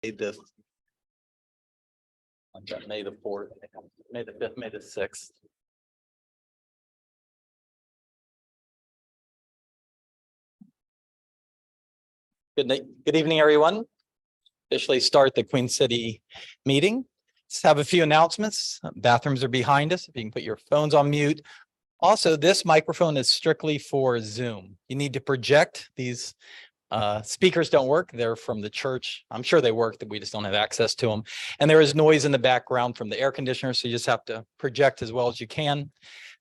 the May the 4th, May the 5th, May the 6th. Good evening, everyone. Officially start the Queen City meeting. Let's have a few announcements. Bathrooms are behind us. If you can put your phones on mute. Also, this microphone is strictly for Zoom. You need to project. These speakers don't work. They're from the church. I'm sure they work, that we just don't have access to them. And there is noise in the background from the air conditioner, so you just have to project as well as you can.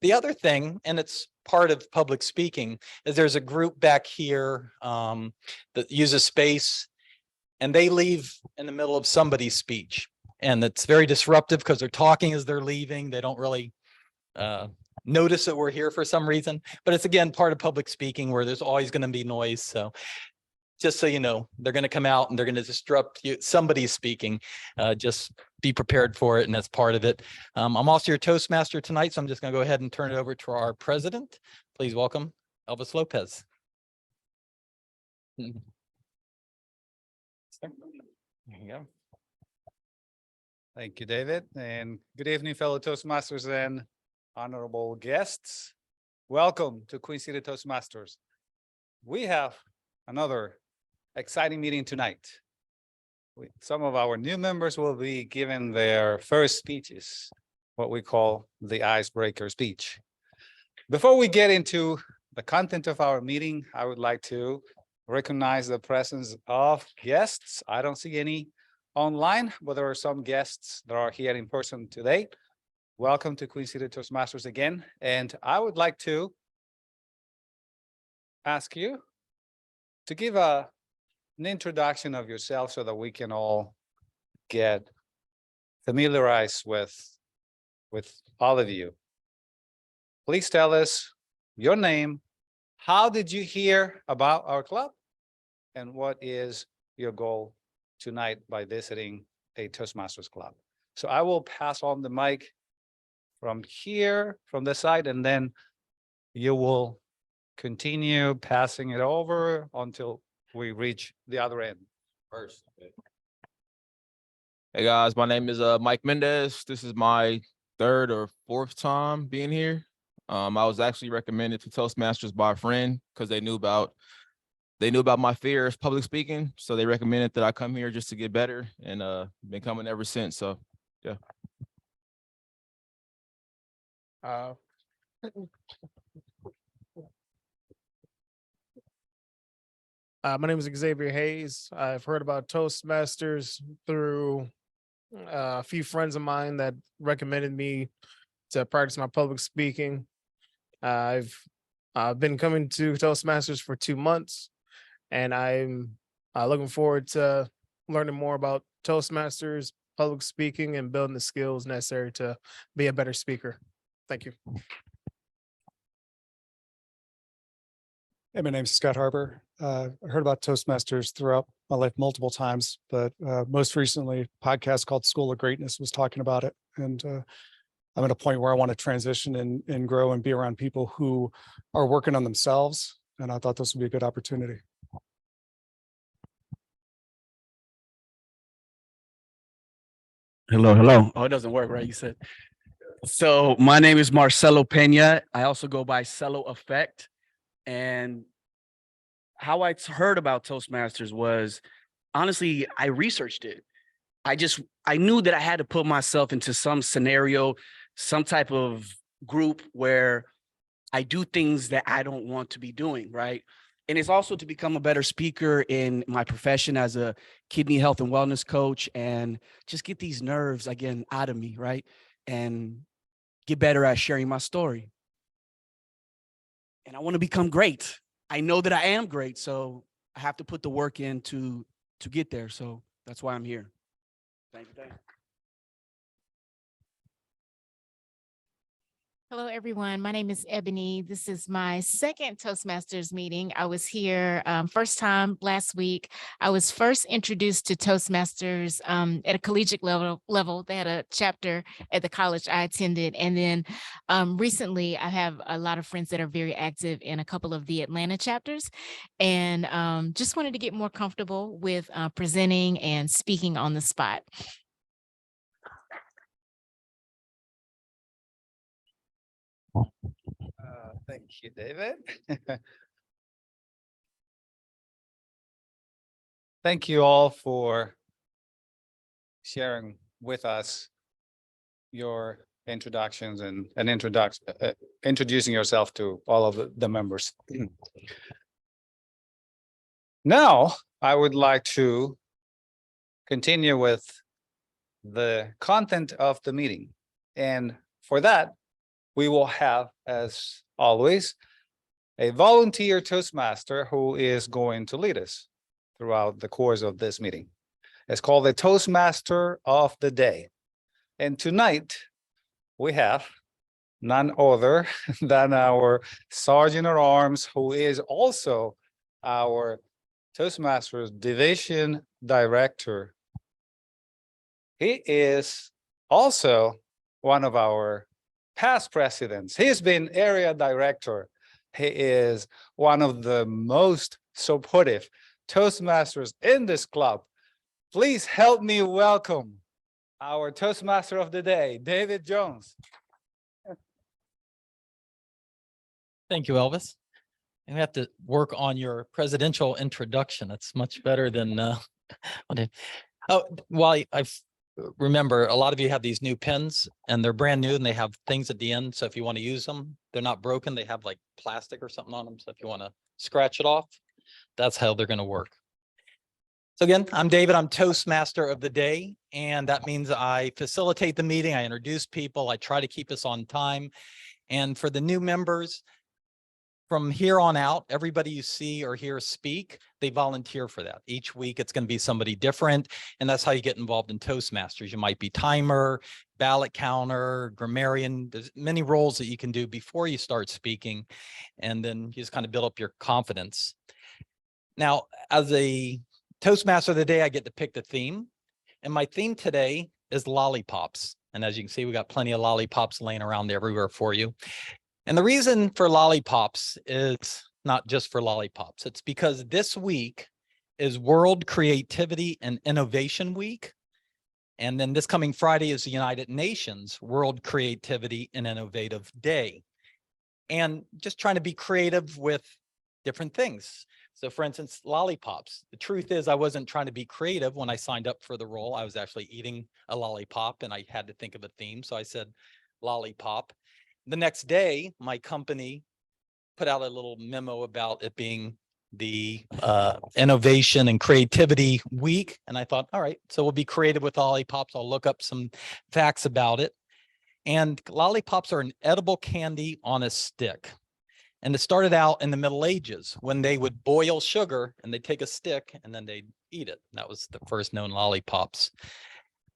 The other thing, and it's part of public speaking, is there's a group back here that uses space, and they leave in the middle of somebody's speech. And it's very disruptive because they're talking as they're leaving. They don't really notice that we're here for some reason, but it's again part of public speaking where there's always going to be noise. So just so you know, they're going to come out and they're going to disrupt you. Somebody's speaking. Just be prepared for it, and that's part of it. I'm also your Toastmaster tonight, so I'm just going to go ahead and turn it over to our president. Please welcome Elvis Lopez. There you go. Thank you, David, and good evening, fellow Toastmasters and honorable guests. Welcome to Queen City Toastmasters. We have another exciting meeting tonight. Some of our new members will be given their first speeches, what we call the icebreaker speech. Before we get into the content of our meeting, I would like to recognize the presence of guests. I don't see any online, but there are some guests that are here in person today. Welcome to Queen City Toastmasters again. And I would like to ask you to give an introduction of yourself so that we can all get familiarized with all of you. Please tell us your name, how did you hear about our club, and what is your goal tonight by visiting a Toastmasters club. So I will pass on the mic from here, from this side, and then you will continue passing it over until we reach the other end first. Hey guys, my name is Mike Mendez. This is my 3rd or 4th time being here. I was actually recommended to Toastmasters by a friend because they knew about my fear of public speaking. So they recommended that I come here just to get better, and been coming ever since. So yeah. My name is Xavier Hayes. I've heard about Toastmasters through a few friends of mine that recommended me to practice my public speaking. I've been coming to Toastmasters for 2 months, and I'm looking forward to learning more about Toastmasters, public speaking, and building the skills necessary to be a better speaker. Thank you. Hey, my name is Scott Harper. I heard about Toastmasters throughout my life multiple times, but most recently, a podcast called School of Greatness was talking about it. And I'm at a point where I want to transition and grow and be around people who are working on themselves. And I thought this would be a good opportunity. Hello. Oh, it doesn't work, right? You said. So my name is Marcelo Pena. I also go by Cello Effect. And how I heard about Toastmasters was, honestly, I researched it. I knew that I had to put myself into some scenario, some type of group where I do things that I don't want to be doing, right? And it's also to become a better speaker in my profession as a kidney health and wellness coach, and just get these nerves again out of me, right? And get better at sharing my story. And I want to become great. I know that I am great, so I have to put the work in to get there. So that's why I'm here. Thank you. Hello, everyone. My name is Ebony. This is my second Toastmasters meeting. I was here first time last week. I was first introduced to Toastmasters at a collegiate level. They had a chapter at the college I attended. And then recently, I have a lot of friends that are very active in a couple of the Atlanta chapters. And just wanted to get more comfortable with presenting and speaking on the spot. Thank you, David. Thank you all for sharing with us your introductions and an introduction, introducing yourself to all of the members. Now, I would like to continue with the content of the meeting. And for that, we will have, as always, a volunteer Toastmaster who is going to lead us throughout the course of this meeting. It's called the Toastmaster of the Day. And tonight, we have none other than our Sergeant at Arms, who is also our Toastmasters Division Director. He is also one of our past presidents. He's been area director. He is one of the most supportive Toastmasters in this club. Please help me welcome our Toastmaster of the Day, David Jones. Thank you, Elvis. And we have to work on your presidential introduction. It's much better than well, I remember a lot of you have these new pens and they're brand new and they have things at the end. So if you want to use them, they're not broken. They have like plastic or something on them. So if you want to scratch it off, that's how they're going to work. So again, I'm David. I'm Toastmaster of the Day, and that means I facilitate the meeting. I introduce people. I try to keep us on time. And for the new members, from here on out, everybody you see or hear speak, they volunteer for that. Each week, it's going to be somebody different, and that's how you get involved in Toastmasters. You might be timer, ballot counter, grammarian. There's many roles that you can do before you start speaking, and then you just kind of build up your confidence. Now, as a Toastmaster of the Day, I get to pick the theme, and my theme today is lollipops. And as you can see, we got plenty of lollipops laying around everywhere for you. And the reason for lollipops is not just for lollipops. It's because this week is World Creativity and Innovation Week. And then this coming Friday is the United Nations World Creativity and Innovative Day. And just trying to be creative with different things. So for instance, lollipops. The truth is I wasn't trying to be creative when I signed up for the role. I was actually eating a lollipop and I had to think of a theme. So I said lollipop. The next day, my company put out a little memo about it being the Innovation and Creativity Week. And I thought, all right, so we'll be creative with lollipops. I'll look up some facts about it. And lollipops are an edible candy on a stick. And it started out in the Middle Ages when they would boil sugar and they'd take a stick and then they'd eat it. That was the first known lollipops.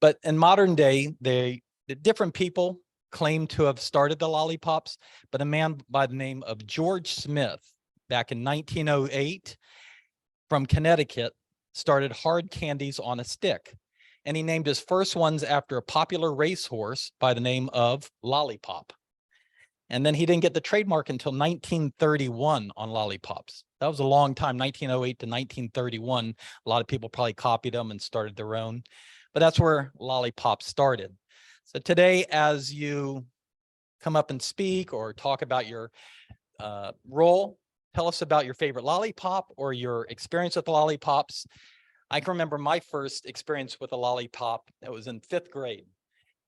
But in modern day, the different people claim to have started the lollipops, but a man by the name of George Smith back in 1908 from Connecticut started hard candies on a stick. And he named his first ones after a popular racehorse by the name of Lollipop. And then he didn't get the trademark until 1931 on lollipops. That was a long time, 1908 to 1931. A lot of people probably copied them and started their own, but that's where lollipops started. So today, as you come up and speak or talk about your role, tell us about your favorite lollipop or your experience with lollipops. I can remember my first experience with a lollipop. It was in 5th grade.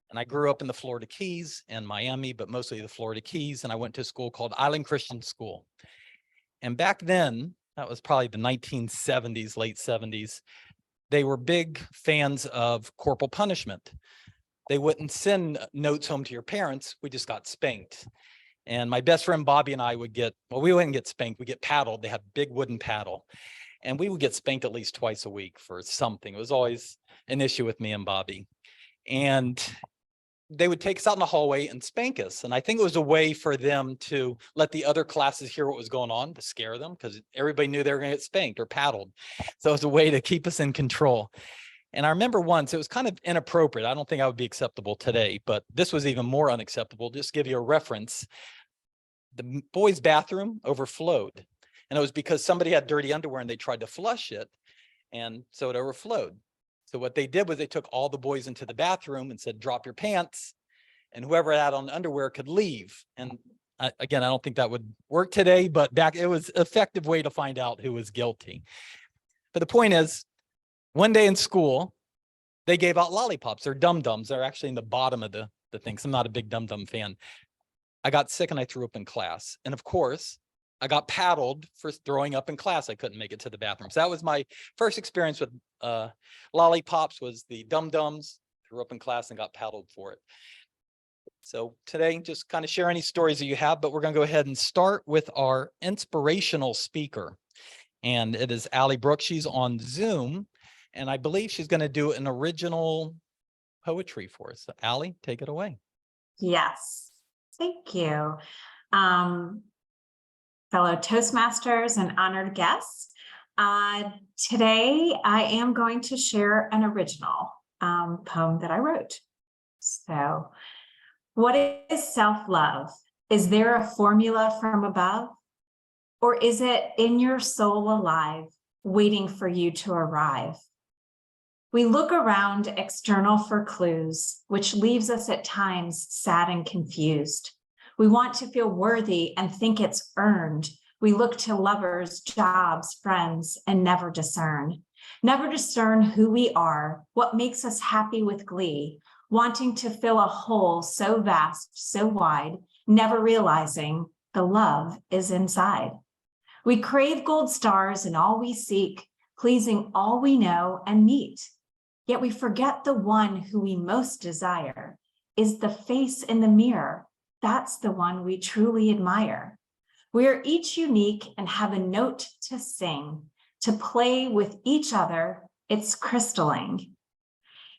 And I grew up in the Florida Keys and Miami, but mostly the Florida Keys. And I went to a school called Island Christian School. And back then, that was probably the 1970s, late 70s, they were big fans of corporal punishment. They wouldn't send notes home to your parents. We just got spanked. And my best friend Bobby and I would get, well, we wouldn't get spanked. We get paddled. They had big wooden paddle. And we would get spanked at least twice a week for something. It was always an issue with me and Bobby. And they would take us out in the hallway and spank us. And I think it was a way for them to let the other classes hear what was going on, to scare them, because everybody knew they were going to get spanked or paddled. So it was a way to keep us in control. And I remember once, it was kind of inappropriate. I don't think I would be acceptable today, but this was even more unacceptable. Just to give you a reference, the boys' bathroom overflowed. And it was because somebody had dirty underwear and they tried to flush it. And so it overflowed. So what they did was they took all the boys into the bathroom and said, drop your pants. And whoever had on underwear could leave. And again, I don't think that would work today, but back it was an effective way to find out who was guilty. But the point is, one day in school, they gave out lollipops. They're dum-dums. They're actually in the bottom of the thing. So I'm not a big dum-dum fan. I got sick and I threw up in class. And of course, I got paddled for throwing up in class. I couldn't make it to the bathroom. So that was my first experience with lollipops, was the dum-dums. Threw up in class and got paddled for it. So today, just kind of share any stories that you have, but we're going to go ahead and start with our inspirational speaker. And it is Allie Brooks. She's on Zoom, and I believe she's going to do an original poetry for us. So Allie, take it away. Yes, thank you. Fellow Toastmasters and honored guests, today I am going to share an original poem that I wrote. So, what is self-love? Is there a formula from above? Or is it in your soul alive, waiting for you to arrive? We look around external for clues, which leaves us at times sad and confused. We want to feel worthy and think it's earned. We look to lovers, jobs, friends, and never discern who we are, what makes us happy with glee, wanting to fill a hole so vast, so wide, never realizing the love is inside. We crave gold stars in all we seek, pleasing all we know and meet. Yet we forget the one who we most desire is the face in the mirror. That's the one we truly admire. We are each unique and have a note to sing, to play with each other. It's crystalline.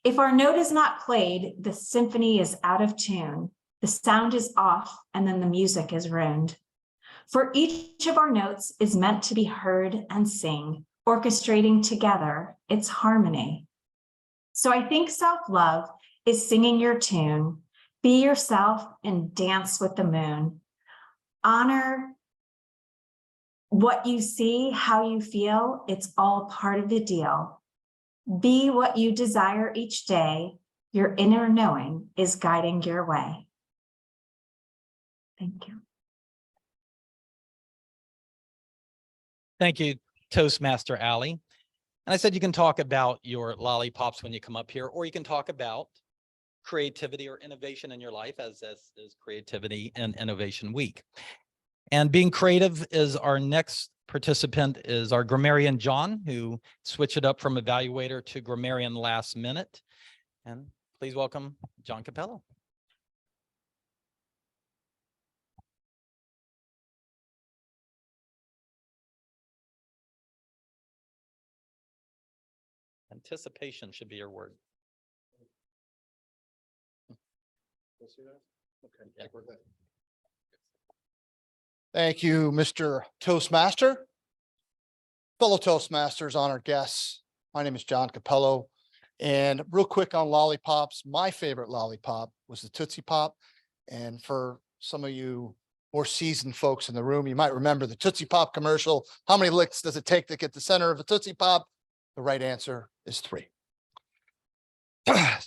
If our note is not played, the symphony is out of tune. The sound is off, and then the music is ruined. For each of our notes is meant to be heard and sing, orchestrating together its harmony. So I think self-love is singing your tune. Be yourself and dance with the moon. Honor what you see, how you feel. It's all part of the deal. Be what you desire each day. Your inner knowing is guiding your way. Thank you. Thank you, Toastmaster Allie. And I said you can talk about your lollipops when you come up here, or you can talk about creativity or innovation in your life, as is Creativity and Innovation Week. And being creative is our next participant, is our grammarian John, who switched it up from evaluator to grammarian last minute. And please welcome John Capello. Anticipation should be your word. Thank you, Mr. Toastmaster. Fellow Toastmasters, honored guests, my name is John Capello. And real quick on lollipops, my favorite lollipop was the Tootsie Pop. And for some of you more seasoned folks in the room, you might remember the Tootsie Pop commercial. How many licks does it take to get the center of a Tootsie Pop? The right answer is 3.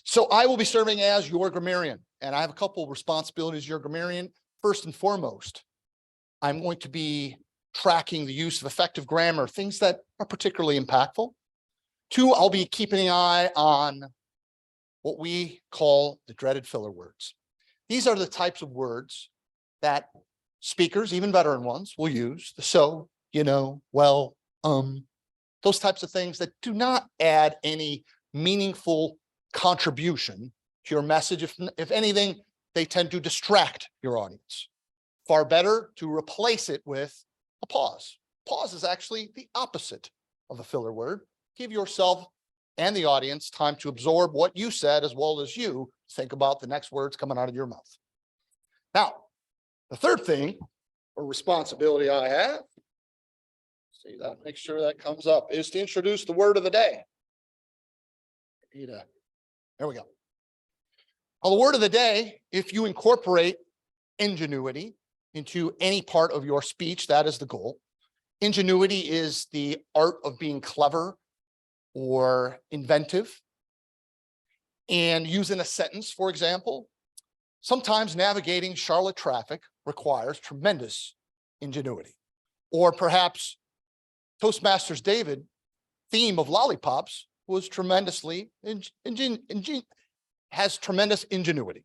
So I will be serving as your grammarian, and I have a couple of responsibilities as your grammarian. First and foremost, I'm going to be tracking the use of effective grammar, things that are particularly impactful. 2, I'll be keeping an eye on what we call the dreaded filler words. These are the types of words that speakers, even veteran ones, will use. The so, you know, well, those types of things that do not add any meaningful contribution to your message. If anything, they tend to distract your audience. Far better to replace it with a pause. Pause is actually the opposite of a filler word. Give yourself and the audience time to absorb what you said, as well as you think about the next words coming out of your mouth. Now, the third thing or responsibility I have, see that, make sure that comes up, is to introduce the word of the day. There we go. Well, the word of the day, if you incorporate ingenuity into any part of your speech, that is the goal. Ingenuity is the art of being clever or inventive. And using a sentence, for example, sometimes navigating Charlotte traffic requires tremendous ingenuity. Or perhaps Toastmasters David theme of Lollipops was tremendously has tremendous ingenuity.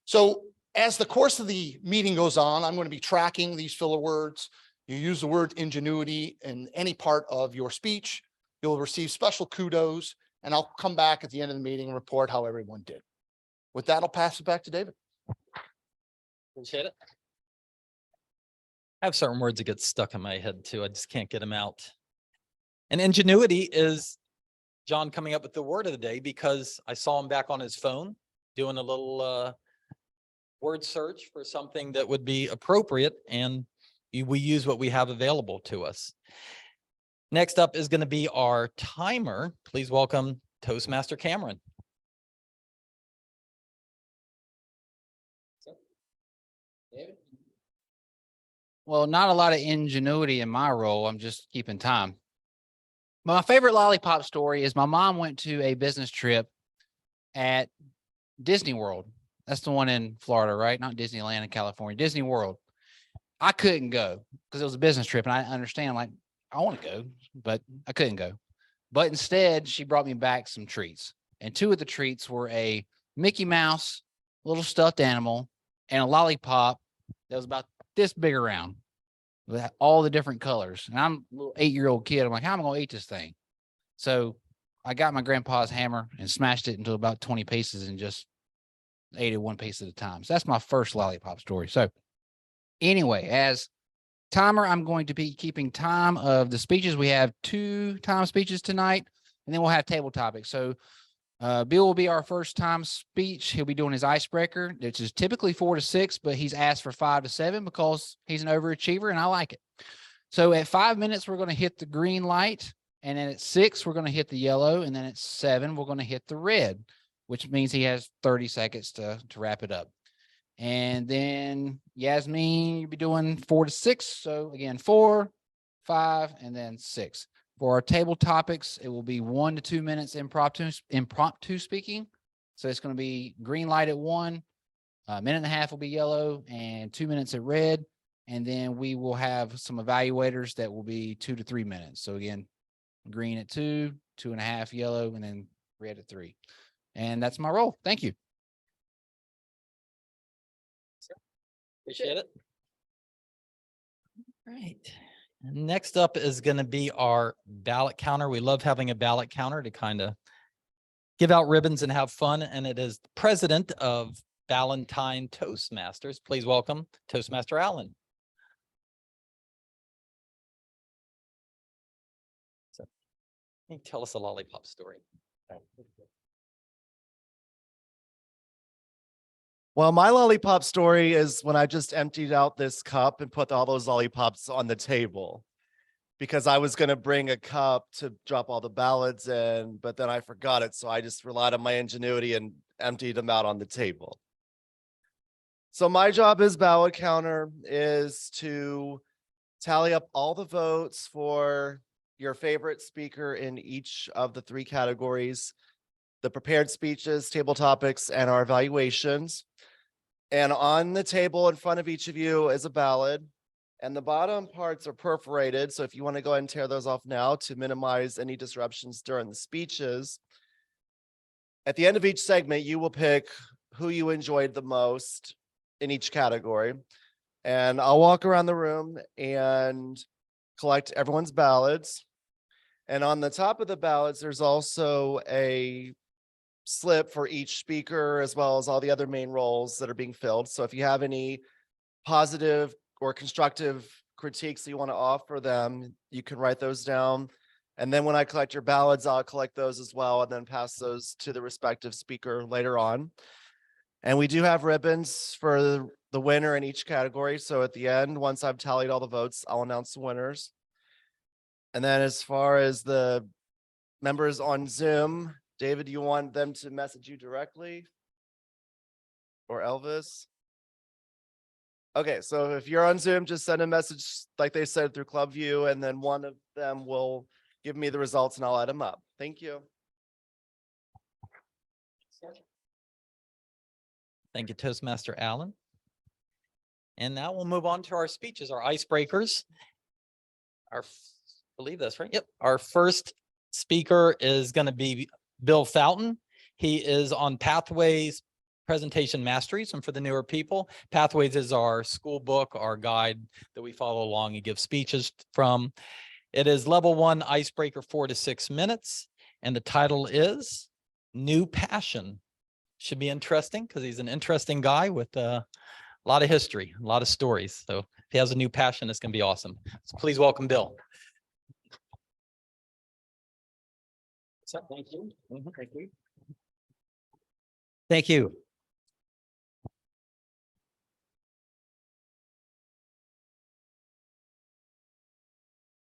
So as the course of the meeting goes on, I'm going to be tracking these filler words. You use the word ingenuity in any part of your speech, you'll receive special kudos, and I'll come back at the end of the meeting and report how everyone did. With that, I'll pass it back to David. Appreciate it. I have certain words that get stuck in my head too. I just can't get them out. And ingenuity is John coming up with the word of the day because I saw him back on his phone doing a little word search for something that would be appropriate, and we use what we have available to us. Next up is going to be our timer. Please welcome Toastmaster Cameron. David? Well, not a lot of ingenuity in my role. I'm just keeping time. My favorite lollipop story is my mom went to a business trip at Disney World. That's the one in Florida, right? Not Disneyland in California, Disney World. I couldn't go because it was a business trip, and I understand, like, I want to go, but I couldn't go. But instead, she brought me back some treats. And two of the treats were a Mickey Mouse, little stuffed animal, and a lollipop that was about this big around with all the different colors. And I'm a little 8-year-old kid. I'm like, how am I going to eat this thing? So I got my grandpa's hammer and smashed it into about 20 pieces and just ate it one piece at a time. So that's my first lollipop story. So anyway, as timer, I'm going to be keeping time of the speeches. We have 2 time speeches tonight, and then we'll have table topics. So Bill will be our first time speech. He'll be doing his icebreaker, which is typically 4 to 6, but he's asked for 5 to 7 because he's an overachiever and I like it. So at 5 minutes, we're going to hit the green light. And then at 6, we're going to hit the yellow. And then at 7, we're going to hit the red, which means he has 30 seconds to wrap it up. And then Yasmin, you'll be doing 4 to 6. So again, 4, 5, and then 6. For our table topics, it will be 1 to 2 minutes impromptu speaking. So it's going to be green light at 1, a minute and a half will be yellow, and 2 minutes at red. And then we will have some evaluators that will be 2 to 3 minutes. So again, green at 2, 2.5 yellow, and then red at 3. And that's my role. Thank you. Appreciate it. All right. Next up is going to be our ballot counter. We love having a ballot counter to kind of give out ribbons and have fun. And it is the president of Valentine Toastmasters. Please welcome Toastmaster Allen. So, can you tell us a lollipop story? Well, my lollipop story is when I just emptied out this cup and put all those lollipops on the table because I was going to bring a cup to drop all the ballots in, but then I forgot it. So I just relied on my ingenuity and emptied them out on the table. So my job as ballot counter is to tally up all the votes for your favorite speaker in each of the 3 categories: the prepared speeches, table topics, and our evaluations. And on the table in front of each of you is a ballot, and the bottom parts are perforated. So if you want to go ahead and tear those off now to minimize any disruptions during the speeches. At the end of each segment, you will pick who you enjoyed the most in each category. And I'll walk around the room and collect everyone's ballots. And on the top of the ballots, there's also a slip for each speaker, as well as all the other main roles that are being filled. So if you have any positive or constructive critiques that you want to offer them, you can write those down And then when I collect your ballots, I'll collect those as well and then pass those to the respective speaker later on. And we do have ribbons for the winner in each category. So at the end, once I've tallied all the votes, I'll announce the winners. And then as far as the members on Zoom, David, do you want them to message you directly? Or Elvis? Okay, so if you're on Zoom, just send a message like they said through ClubView, and then one of them will give me the results and I'll add them up. Thank you. Thank you, Toastmaster Allen. And now we'll move on to our speeches, our icebreakers. Believe that's right. Yep. Our first speaker is going to be Bill Fountain. He is on Pathways Presentation Masteries. And for the newer people, Pathways is our school book, our guide that we follow along and give speeches from. It is level 1 icebreaker, 4 to 6 minutes. And the title is New Passion. Should be interesting because he's an interesting guy with a lot of history, a lot of stories. So if he has a new passion, it's going to be awesome. So please welcome Bill. Thank you. Thank you. Thank you.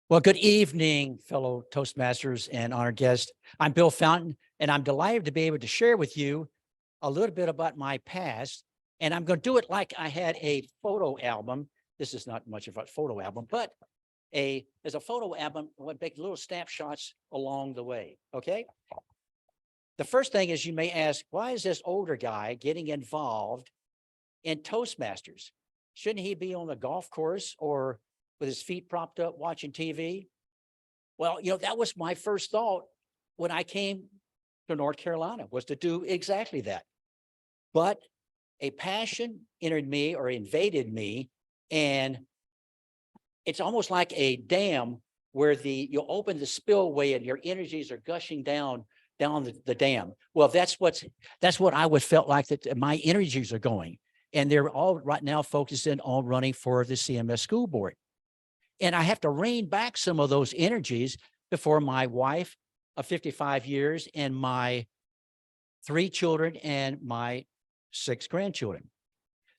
Well, good evening, fellow Toastmasters and honored guests. I'm Bill Fountain, and I'm delighted to be able to share with you a little bit about my past. And I'm going to do it like I had a photo album. This is not much of a photo album, but as a photo album, I would make little snapshots along the way. Okay. The first thing is you may ask, why is this older guy getting involved in Toastmasters? Shouldn't he be on the golf course or with his feet propped up watching TV? Well, that was my first thought when I came to North Carolina, was to do exactly that. But a passion entered me or invaded me, and it's almost like a dam where you open the spillway and your energies are gushing down the dam. Well, that's what I would felt like, that my energies are going, and they're all right now focusing on running for the CMS school board. And I have to rein back some of those energies before my wife of 55 years and my 3 children and my 6 grandchildren.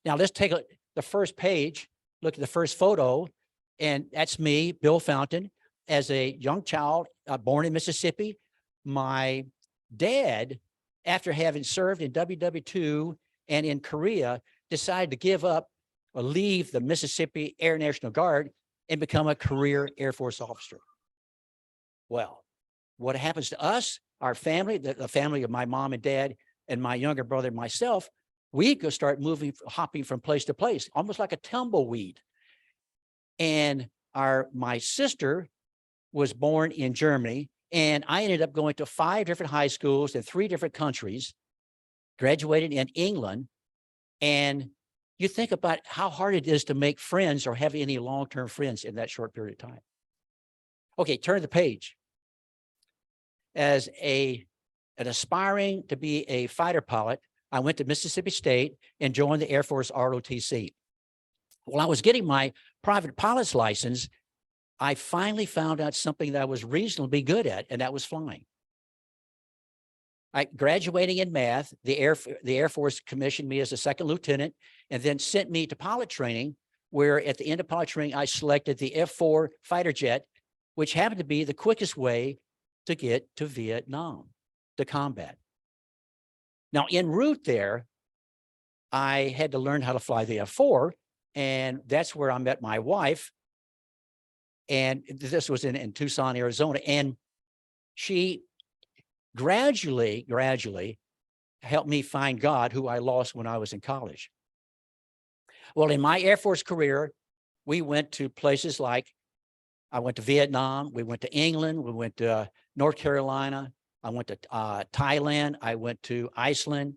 Now let's take the first page, look at the first photo, and that's me, Bill Fountain, as a young child born in Mississippi. My dad, after having served in WW2 and in Korea, decided to give up or leave the Mississippi Air National Guard and become a career Air Force officer. Well, what happens to us, our family, the family of my mom and dad and my younger brother and myself, we go start hopping from place to place, almost like a tumbleweed. And my sister was born in Germany, and I ended up going to 5 different high schools in 3 different countries, graduated in England. And you think about how hard it is to make friends or have any long-term friends in that short period of time. Okay, turn the page. As an aspiring to be a fighter pilot, I went to Mississippi State and joined the Air Force ROTC. While I was getting my private pilot's license, I finally found out something that I was reasonably good at, and that was flying. Graduating in math, the Air Force commissioned me as a 2nd lieutenant and then sent me to pilot training, where at the end of pilot training, I selected the F-4 fighter jet, which happened to be the quickest way to get to Vietnam, to combat. Now, en route there, I had to learn how to fly the F-4, and that's where I met my wife. And this was in Tucson, Arizona. And she gradually helped me find God, who I lost when I was in college. Well, in my Air Force career, we went to places like, I went to Vietnam, we went to England, we went to North Carolina, I went to Thailand, I went to Iceland,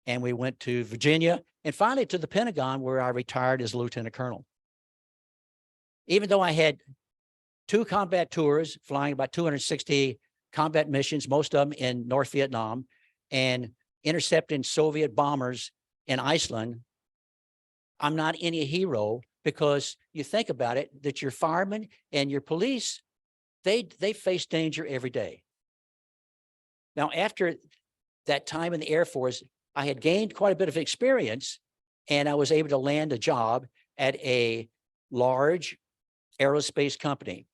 and we went to Virginia, and finally to the Pentagon, where I retired as a lieutenant colonel. Even though I had 2 combat tours, flying about 260 combat missions, most of them in North Vietnam, and intercepting Soviet bombers in Iceland, I'm not any hero, because you think about it, that your firemen and your police they face danger every day. Now, after that time in the Air Force, I had gained quite a bit of experience, and I was able to land a job at a large aerospace company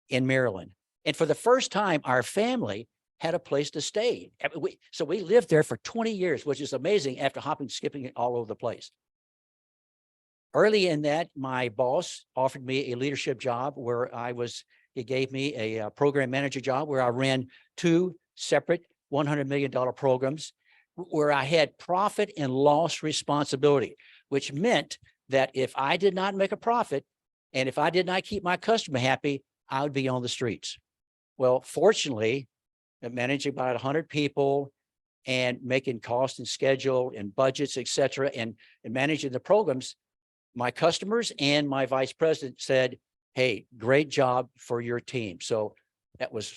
in Maryland. And for the first time, our family had a place to stay. So we lived there for 20 years, which is amazing after hopping, skipping all over the place. Early in that, my boss offered me a leadership job where he gave me a program manager job where I ran 2 separate $100 million programs where I had profit and loss responsibility, which meant that if I did not make a profit and if I did not keep my customer happy, I would be on the streets. Well, fortunately, managing about 100 people and making cost and schedule and budgets, et cetera, and managing the programs, my customers and my vice president said, hey, great job for your team. So that was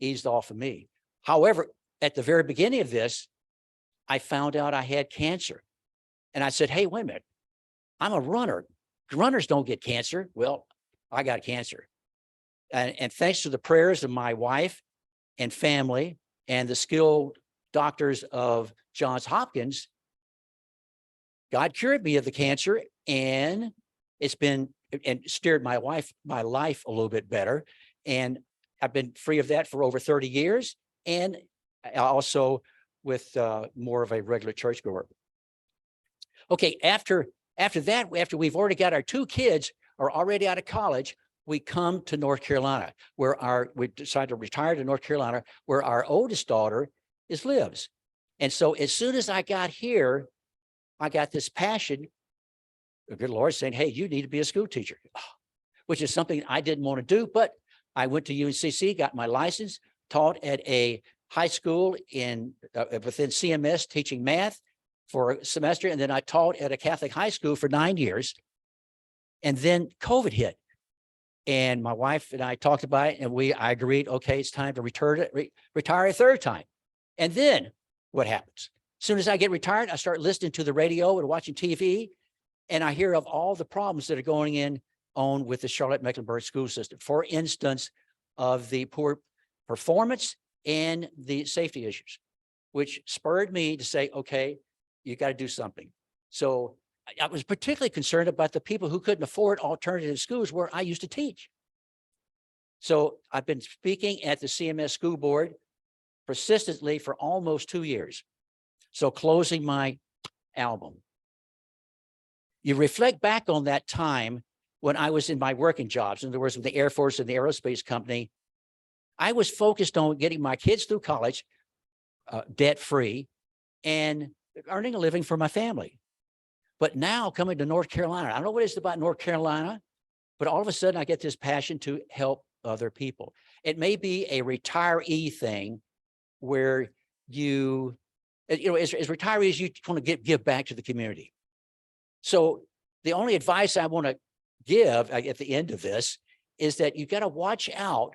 eased off of me. However, at the very beginning of this, I found out I had cancer. And I said, hey, wait a minute, I'm a runner. Runners don't get cancer. Well, I got cancer. And thanks to the prayers of my wife and family and the skilled doctors of Johns Hopkins, God cured me of the cancer, and it's been and steered my life a little bit better. And I've been free of that for over 30 years. And also with more of a regular churchgoer. Okay, after that, after we've already got our 2 kids are already out of college, we come to North Carolina, where we decided to retire to North Carolina, where our oldest daughter lives. And so as soon as I got here, I got this passion, the good Lord saying, hey, you need to be a school teacher, which is something I didn't want to do, but I went to UNCC, got my license, taught at a high school within CMS teaching math for a semester. And then I taught at a Catholic high school for 9 years. And then COVID hit. And my wife and I talked about it, and I agreed, okay, it's time to retire a 3rd time. And then what happens? As soon as I get retired, I start listening to the radio and watching TV, and I hear of all the problems that are going on with the Charlotte-Mecklenburg school system. For instance, of the poor performance and the safety issues, which spurred me to say, okay, you got to do something. So I was particularly concerned about the people who couldn't afford alternative schools where I used to teach. So I've been speaking at the CMS school board persistently for almost 2 years. So closing my album. You reflect back on that time when I was in my working jobs, in other words, with the Air Force and the aerospace company. I was focused on getting my kids through college, debt-free, and earning a living for my family. But now coming to North Carolina, I don't know what it is about North Carolina, but all of a sudden I get this passion to help other people. It may be a retiree thing where as retirees, you want to give back to the community. So the only advice I want to give at the end of this is that you got to watch out,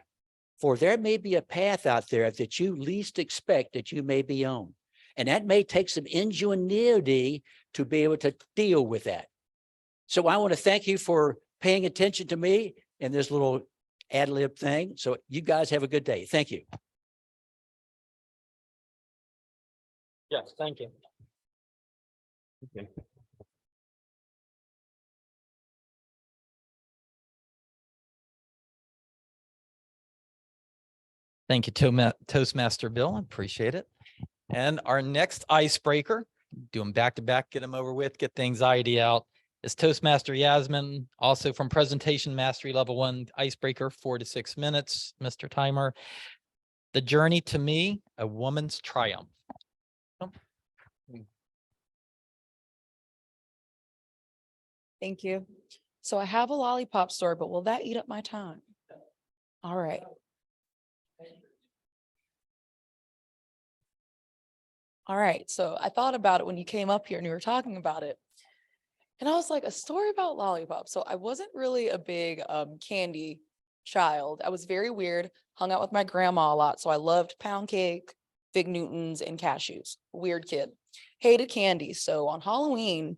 for there may be a path out there that you least expect that you may be on. And that may take some ingenuity to be able to deal with that. So I want to thank you for paying attention to me in this little ad lib thing. So you guys have a good day. Thank you. Yes, thank you. Okay. Thank you, Toastmaster Bill. I appreciate it. And our next icebreaker, do them back to back, get them over with, get the anxiety out, is Toastmaster Yasmin, also from Presentation Mastery Level 1 icebreaker, 4 to 6 minutes, Mr. Timer. The journey to me, a woman's triumph. Thank you. So I have a lollipop story, but will that eat up my time? All right. All right. So I thought about it when you came up here and you were talking about it. And I was like, a story about lollipops. So I wasn't really a big candy child. I was very weird, hung out with my grandma a lot. So I loved pound cake, Fig Newtons, and cashews. Weird kid. Hated candy. So on Halloween,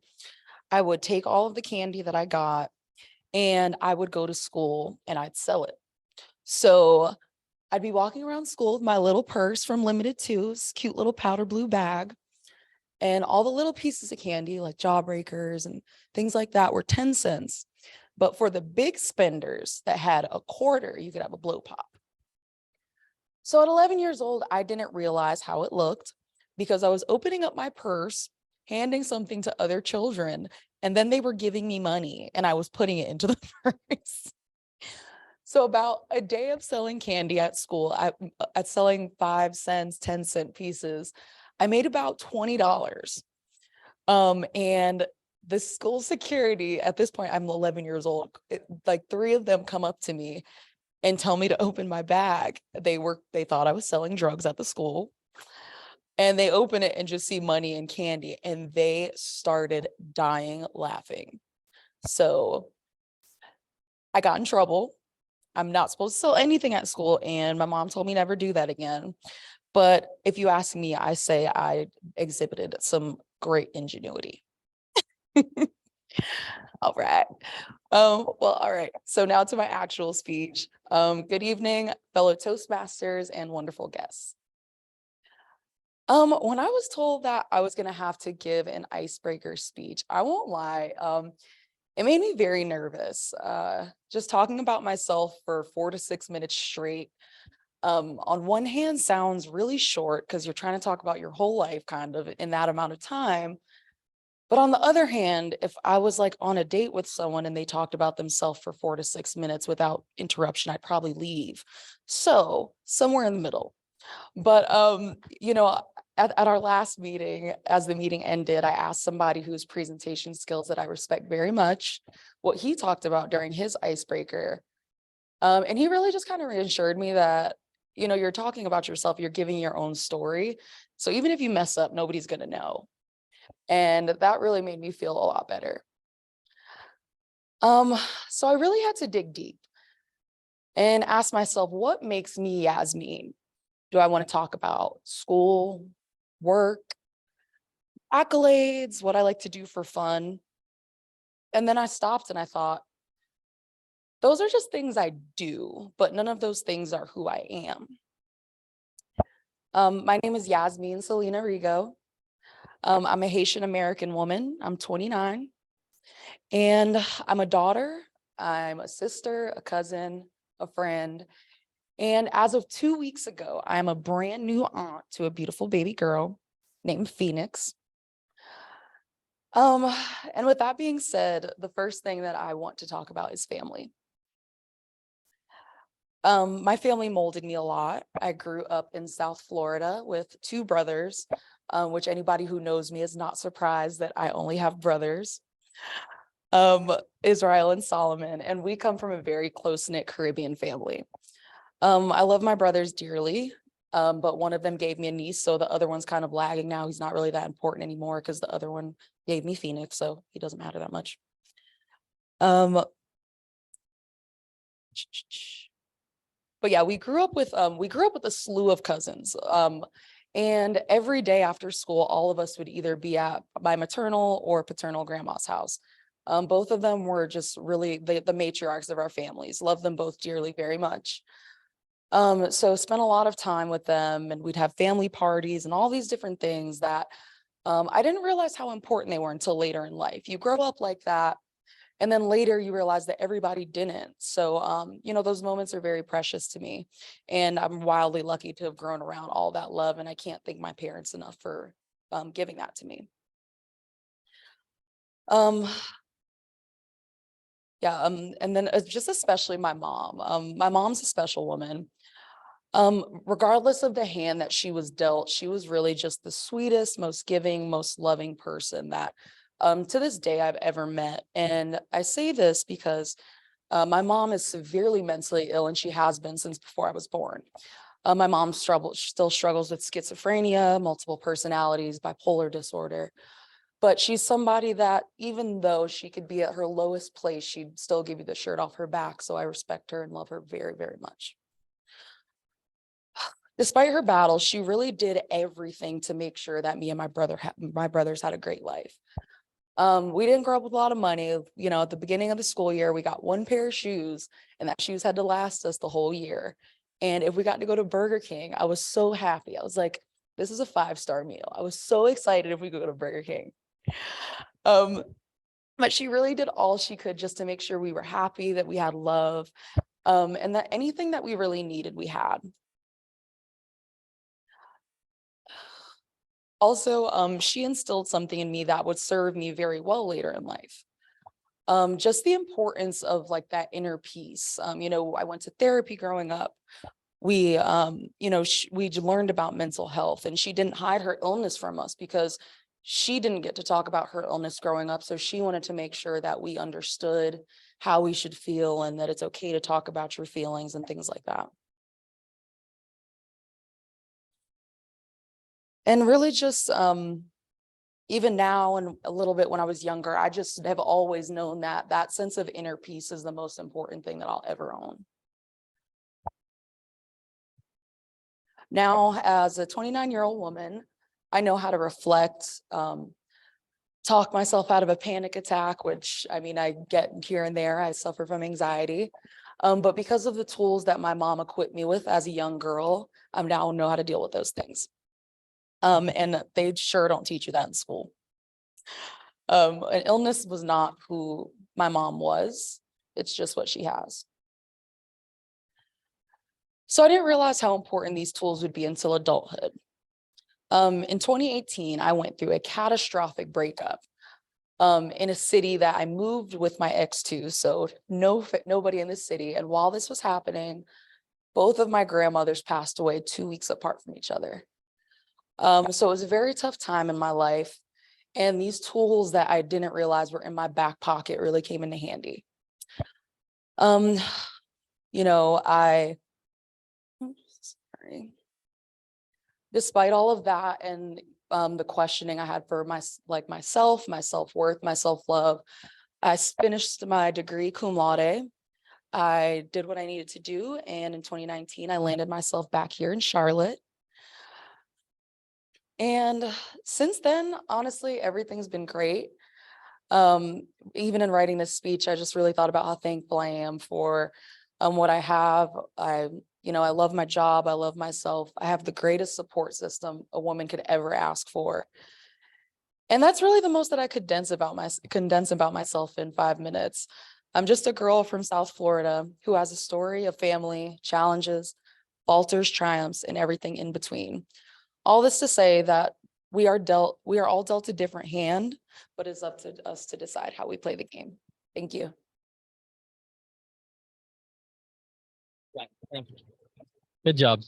I would take all of the candy that I got and I would go to school and I'd sell it. So I'd be walking around school with my little purse from Limited Too, this cute little powder blue bag. And all the little pieces of candy like Jawbreakers and things like that were 10 cents. But for the big spenders that had a quarter, you could have a blow pop. So at 11 years old, I didn't realize how it looked because I was opening up my purse, handing something to other children, and then they were giving me money and I was putting it into the purse. So about a day of selling candy at school, at selling 5 cents, 10-cent pieces, I made about $20. And the school security, at this point, I'm 11 years old, like 3 of them come up to me and tell me to open my bag. They thought I was selling drugs at the school. And they open it and just see money and candy, and they started dying laughing. So I got in trouble. I'm not supposed to sell anything at school, and my mom told me never do that again. But if you ask me, I say I exhibited some great ingenuity. All right. Well, all right. So now to my actual speech. Good evening, fellow Toastmasters and wonderful guests. When I was told that I was going to have to give an icebreaker speech, I won't lie, it made me very nervous. Just talking about myself for 4 to 6 minutes straight, on one hand sounds really short because you're trying to talk about your whole life kind of in that amount of time. But on the other hand, if I was like on a date with someone and they talked about themselves for 4 to 6 minutes without interruption, I'd probably leave. So somewhere in the middle. But at our last meeting, as the meeting ended, I asked somebody whose presentation skills that I respect very much what he talked about during his icebreaker. And he really just kind of reassured me that, you're talking about yourself, you're giving your own story. So even if you mess up, nobody's going to know. And that really made me feel a lot better. So I really had to dig deep and ask myself, what makes me Yasmin? Do I want to talk about school, work, accolades, what I like to do for fun? And then I stopped and I thought, those are just things I do, but none of those things are who I am. My name is Yasmin Selena Rigo. I'm a Haitian American woman. I'm 29. And I'm a daughter, I'm a sister, a cousin, a friend. And as of 2 weeks ago, I'm a brand new aunt to a beautiful baby girl named Phoenix. And with that being said, the first thing that I want to talk about is family. My family molded me a lot. I grew up in South Florida with 2 brothers, which anybody who knows me is not surprised that I only have brothers, Israel and Solomon, and we come from a very close-knit Caribbean family. I love my brothers dearly, but one of them gave me a niece, so the other one's kind of lagging now. He's not really that important anymore because the other one gave me Phoenix, so he doesn't matter that much. But yeah, we grew up with a slew of cousins. And every day after school, all of us would either be at my maternal or paternal grandma's house. Both of them were just really the matriarchs of our families. Love them both dearly, very much. So spent a lot of time with them, and we'd have family parties and all these different things that I didn't realize how important they were until later in life. You grow up like that, and then later you realize that everybody didn't. So, those moments are very precious to me, and I'm wildly lucky to have grown around all that love, and I can't thank my parents enough for giving that to me. And then just especially my mom. My mom's a special woman. Regardless of the hand that she was dealt, she was really just the sweetest, most giving, most loving person that to this day I've ever met. And I say this because my mom is severely mentally ill, and she has been since before I was born. My mom still struggles with schizophrenia, multiple personalities, bipolar disorder. But she's somebody that even though she could be at her lowest place, she'd still give you the shirt off her back. So I respect her and love her very, very much. Despite her battles, she really did everything to make sure that me and my brothers had a great life. We didn't grow up with a lot of money. You know, at the beginning of the school year, we got one pair of shoes, and that shoes had to last us the whole year. And if we got to go to Burger King, I was so happy. I was like, this is a 5-star meal. I was so excited if we could go to Burger King. But she really did all she could just to make sure we were happy, that we had love, and that anything that we really needed, we had. Also, she instilled something in me that would serve me very well later in life. Just the importance of like that inner peace. You know, I went to therapy growing up. We, you know, we learned about mental health, and she didn't hide her illness from us because she didn't get to talk about her illness growing up. So she wanted to make sure that we understood how we should feel and that it's okay to talk about your feelings and things like that. And really just, even now and a little bit when I was younger, I just have always known that that sense of inner peace is the most important thing that I'll ever own. Now, as a 29-year-old woman, I know how to reflect, talk myself out of a panic attack, which I mean, I get here and there. I suffer from anxiety. But because of the tools that my mom equipped me with as a young girl, I now know how to deal with those things. And they sure don't teach you that in school. An illness was not who my mom was. It's just what she has. So I didn't realize how important these tools would be until adulthood. In 2018, I went through a catastrophic breakup in a city that I moved with my ex to, so nobody in the city. And while this was happening, both of my grandmothers passed away 2 weeks apart from each other. So it was a very tough time in my life. And these tools that I didn't realize were in my back pocket really came into handy. You know, sorry. Despite all of that and the questioning I had for myself, my self-worth, my self-love, I finished my degree cum laude. I did what I needed to do. And in 2019, I landed myself back here in Charlotte. And since then, honestly, everything's been great. Even in writing this speech, I just really thought about how thankful I am for what I have. You know, I love my job. I love myself. I have the greatest support system a woman could ever ask for. And that's really the most that I could condense about myself in 5 minutes. I'm just a girl from South Florida who has a story of family, challenges, falters, triumphs, and everything in between. All this to say that we are all dealt a different hand, but it's up to us to decide how we play the game. Thank you. Thank you. Good job.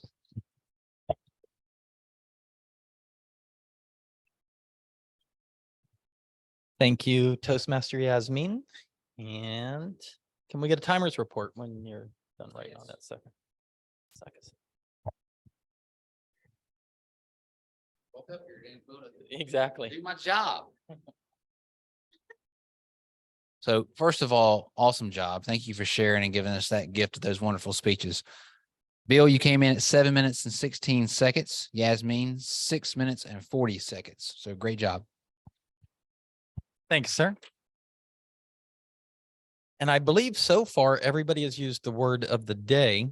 Thank you, Toastmaster Yasmin. And can we get a timer's report when you're done writing on that second? Woke up here, didn't go to Exactly. do my job. So first of all, awesome job. Thank you for sharing and giving us that gift of those wonderful speeches. Bill, you came in at 7 minutes and 16 seconds. Yasmin, 6 minutes and 40 seconds. So great job. Thanks, sir. And I believe so far, everybody has used the word of the day.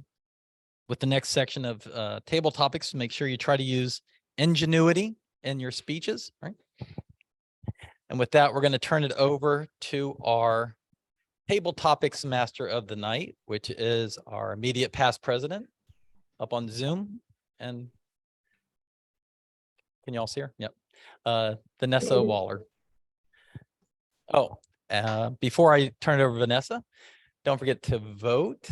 With the next section of table topics, make sure you try to use ingenuity in your speeches, right? And with that, we're going to turn it over to our table topics master of the night, which is our immediate past president up on Zoom. And can you all see her? Yep. Vanessa Waller. Oh, before I turn it over to Vanessa, don't forget to vote.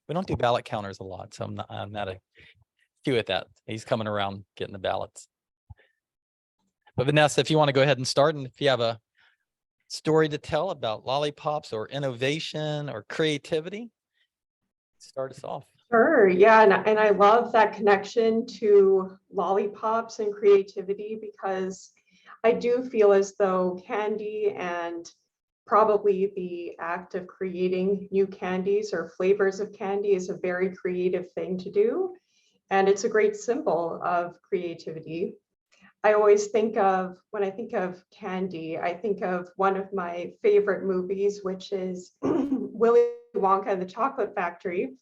We don't do ballot counters a lot, so I'm not a cue at that. He's coming around getting the ballots. But Vanessa, if you want to go ahead and start, and if you have a story to tell about lollipops or innovation or creativity, start us off. Sure, yeah, and I love that connection to lollipops and creativity, because I do feel as though candy and probably the act of creating new candies or flavors of candy is a very creative thing to do. And it's a great symbol of creativity. I always think of, when I think of candy, I think of one of my favorite movies, which is Willy Wonka and the Chocolate Factory.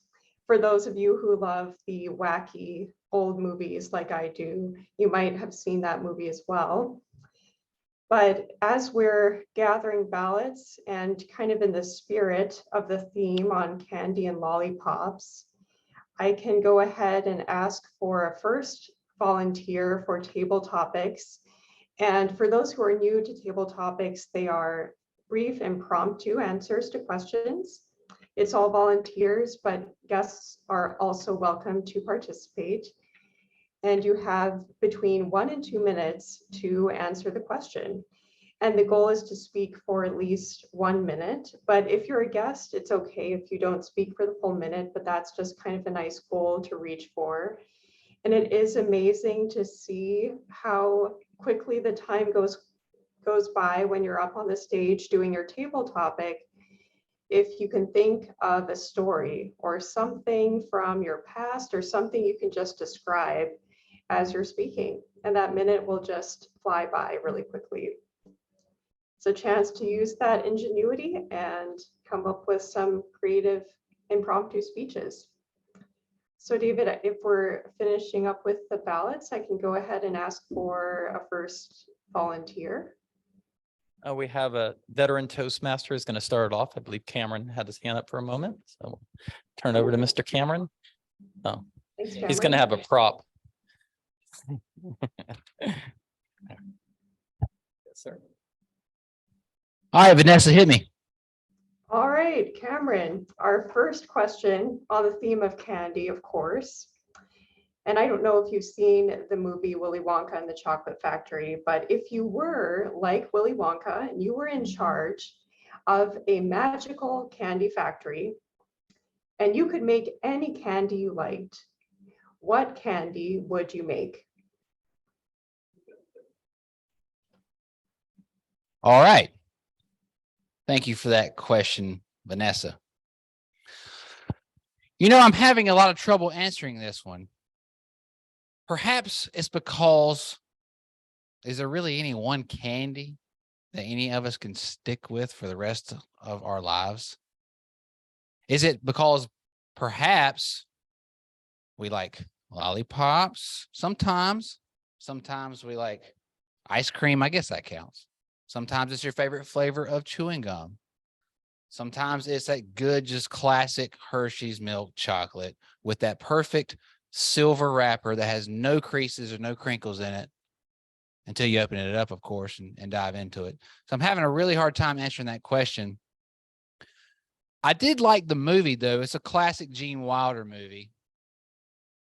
For those of you who love the wacky old movies like I do, you might have seen that movie as well. But as we're gathering ballots and kind of in the spirit of the theme on candy and lollipops, I can go ahead and ask for a first volunteer for table topics. And for those who are new to table topics, they are brief impromptu answers to questions. It's all volunteers, but guests are also welcome to participate. And you have between 1 and 2 minutes to answer the question. And the goal is to speak for at least 1 minute. But if you're a guest, it's okay if you don't speak for the full minute, but that's just kind of a nice goal to reach for. And it is amazing to see how quickly the time goes by when you're up on the stage doing your table topic. If you can think of a story or something from your past or something you can just describe as you're speaking, and that minute will just fly by really quickly. It's a chance to use that ingenuity and come up with some creative impromptu speeches. So David, if we're finishing up with the ballots, I can go ahead and ask for a first volunteer. We have a veteran Toastmaster is going to start it off. I believe Cameron had his hand up for a moment. So we'll turn over to Mr. Cameron. Oh, Thanks, he's going to have a prop. Yes, sir. All right, Vanessa, hit me. All right, Cameron, our first question on the theme of candy, of course. And I don't know if you've seen the movie Willy Wonka and the Chocolate Factory, but if you were like Willy Wonka and you were in charge of a magical candy factory and you could make any candy you liked, what candy would you make? All right. Thank you for that question, Vanessa. You know, I'm having a lot of trouble answering this one. Perhaps it's because, is there really any one candy that any of us can stick with for the rest of our lives? Is it because perhaps we like lollipops sometimes? Sometimes we like ice cream. I guess that counts. Sometimes it's your favorite flavor of chewing gum. Sometimes it's that good, just classic Hershey's milk chocolate with that perfect silver wrapper that has no creases or no crinkles in it until you open it up, of course, and dive into it. So I'm having a really hard time answering that question. I did like the movie, though. It's a classic Gene Wilder movie.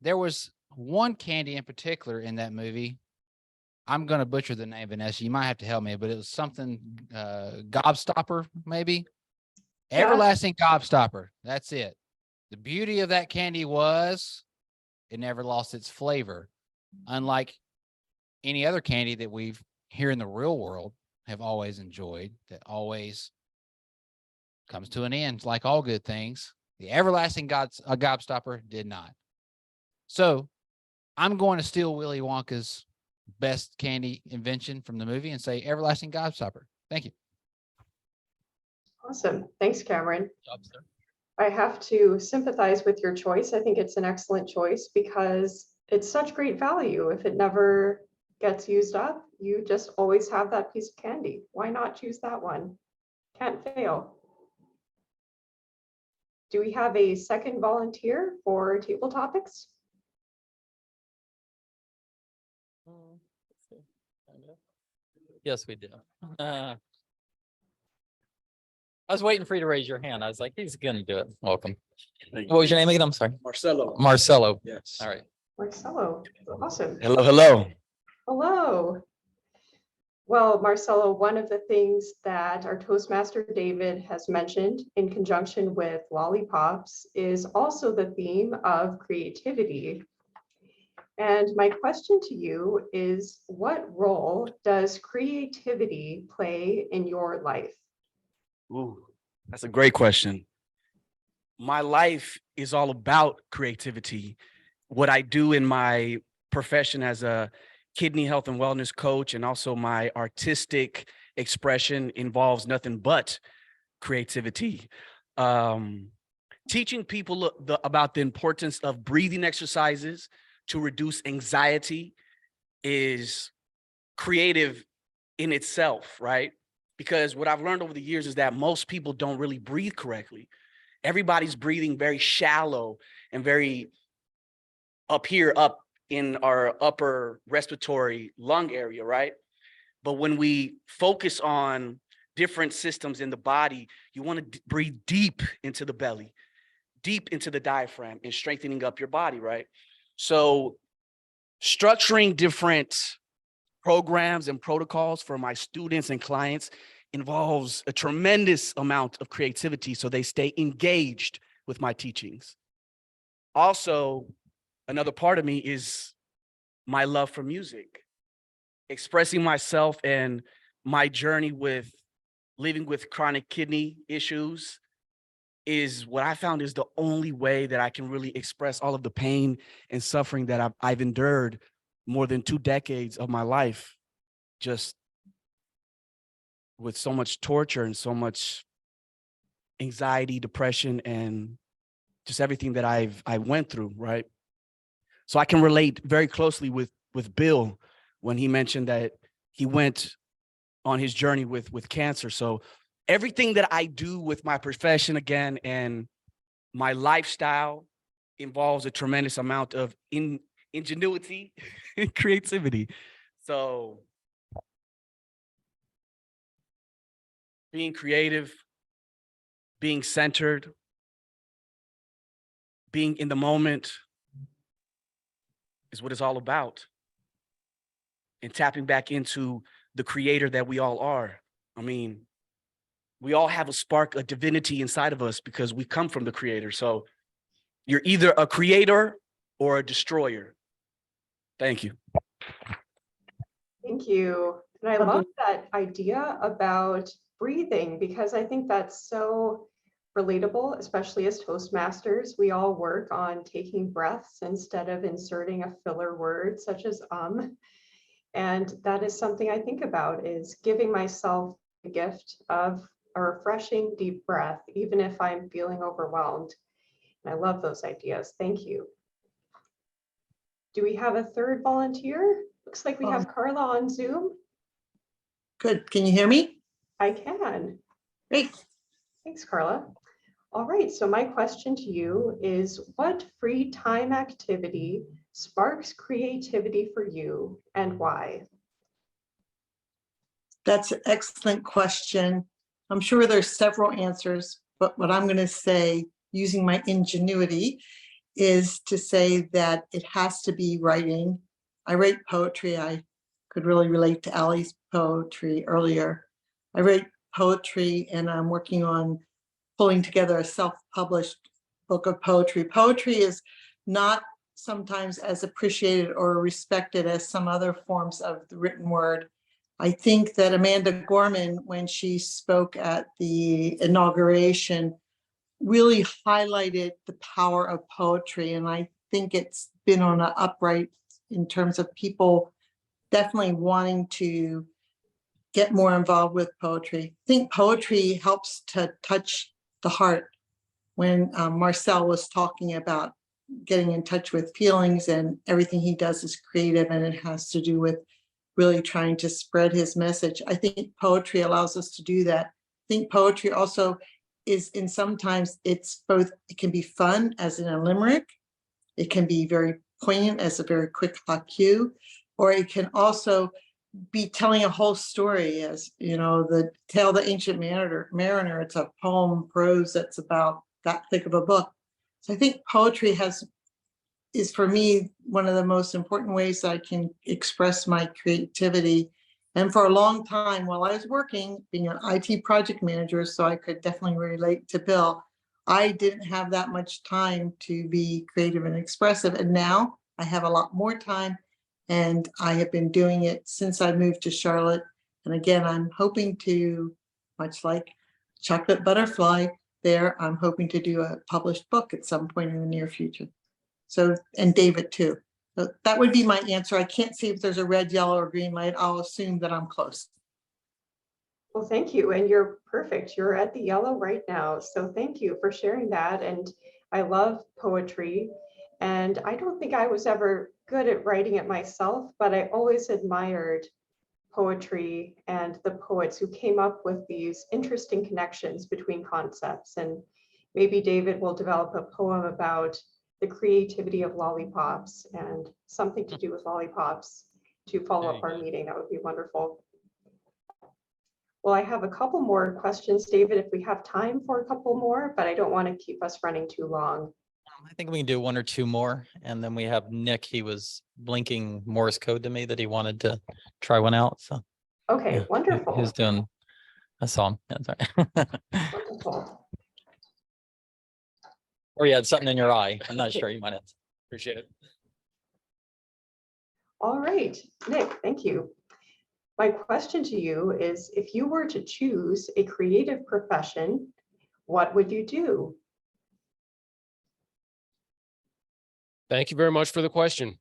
There was one candy in particular in that movie. I'm going to butcher the name, Vanessa. You might have to help me, but it was something gobstopper, maybe. Yeah. Everlasting gobstopper. That's it. The beauty of that candy was it never lost its flavor. Unlike any other candy that we've here in the real world have always enjoyed, that always comes to an end, like all good things. The everlasting gobstopper did not. So I'm going to steal Willy Wonka's best candy invention from the movie and say everlasting gobstopper. Thank you. Awesome. Thanks, Cameron. Good job, sir. I have to sympathize with your choice. I think it's an excellent choice because it's such great value. If it never gets used up, you just always have that piece of candy. Why not choose that one? Can't fail. Do we have a second volunteer for table topics? Yes, we do. I was waiting for you to raise your hand. I was like, he's gonna do it. Welcome. What was your name again? I'm sorry. Marcelo. Marcelo. Yes. All right. Marcelo, awesome. Hello, hello. Hello. Well, Marcelo, one of the things that our Toastmaster David has mentioned in conjunction with lollipops is also the theme of creativity. And my question to you is, what role does creativity play in your life? Ooh, that's a great question. My life is all about creativity. What I do in my profession as a kidney health and wellness coach, and also my artistic expression involves nothing but creativity. Teaching people about the importance of breathing exercises to reduce anxiety is creative in itself, right? Because what I've learned over the years is that most people don't really breathe correctly. Everybody's breathing very shallow and very up here, up in our upper respiratory lung area, right? But when we focus on different systems in the body, you want to breathe deep into the belly, deep into the diaphragm, and strengthening up your body, right? So structuring different programs and protocols for my students and clients involves a tremendous amount of creativity so they stay engaged with my teachings. Also, another part of me is my love for music, expressing myself and my journey with living with chronic kidney issues is what I found is the only way that I can really express all of the pain and suffering that I've endured more than 2 decades of my life, just with so much torture and so much anxiety, depression, and just everything that I went through, right? So I can relate very closely with Bill when he mentioned that he went on his journey with cancer. So everything that I do with my profession again and my lifestyle involves a tremendous amount of ingenuity and creativity. So being creative, being centered, being in the moment is what it's all about. And tapping back into the creator that we all are. I mean, we all have a spark of divinity inside of us because we come from the creator. So you're either a creator or a destroyer. Thank you. Thank you. And I love that idea about breathing because I think that's so relatable, especially as Toastmasters. We all work on taking breaths instead of inserting a filler word such as And that is something I think about is giving myself the gift of a refreshing deep breath, even if I'm feeling overwhelmed. And I love those ideas. Thank you. Do we have a third volunteer? Looks like we have Carla on Zoom. Good. Can you hear me? I can. Great. Thanks, Carla. All right, so my question to you is what free time activity sparks creativity for you and why? That's an excellent question. I'm sure there's several answers, but what I'm going to say using my ingenuity is to say that it has to be writing. I write poetry. I could really relate to Allie's poetry earlier. I write poetry and I'm working on pulling together a self-published book of poetry. Poetry is not sometimes as appreciated or respected as some other forms of the written word. I think that Amanda Gorman, when she spoke at the inauguration, really highlighted the power of poetry. And I think it's been on an upright in terms of people definitely wanting to get more involved with poetry. I think poetry helps to touch the heart. When Marcel was talking about getting in touch with feelings and everything he does is creative and it has to do with really trying to spread his message. I think poetry allows us to do that. I think poetry also is in sometimes it's both, it can be fun as in a limerick. It can be very poignant as a very quick haiku, or it can also be telling a whole story as, you know, the Tale of the Ancient Mariner. It's a poem prose that's about that thick of a book. So I think poetry is for me one of the most important ways that I can express my creativity. And for a long time while I was working, being an IT project manager, so I could definitely relate to Bill, I didn't have that much time to be creative and expressive. And now I have a lot more time. And I have been doing it since I moved to Charlotte. And again, I'm hoping to, much like Chocolate Butterfly there, I'm hoping to do a published book at some point in the near future. So, and David too. That would be my answer. I can't see if there's a red, yellow, or green light. I'll assume that I'm close. Well, thank you. And you're perfect. You're at the yellow right now. So thank you for sharing that. And I love poetry. And I don't think I was ever good at writing it myself, but I always admired poetry and the poets who came up with these interesting connections between concepts. And maybe David will develop a poem about the creativity of lollipops and something to do with lollipops to follow up our meeting. That would be wonderful. Well, I have a couple more questions, David, if we have time for a couple more, but I don't want to keep us running too long. I think we can do one or two more, and then we have Nick. He was blinking Morse code to me that he wanted to try one out. So Okay, yeah, wonderful. He was doing a song. That's right. Wonderful. Or you had something in your eye. I'm not sure. You might have. Appreciate it. All right, Nick, thank you. My question to you is, if you were to choose a creative profession, what would you do? Thank you very much for the question.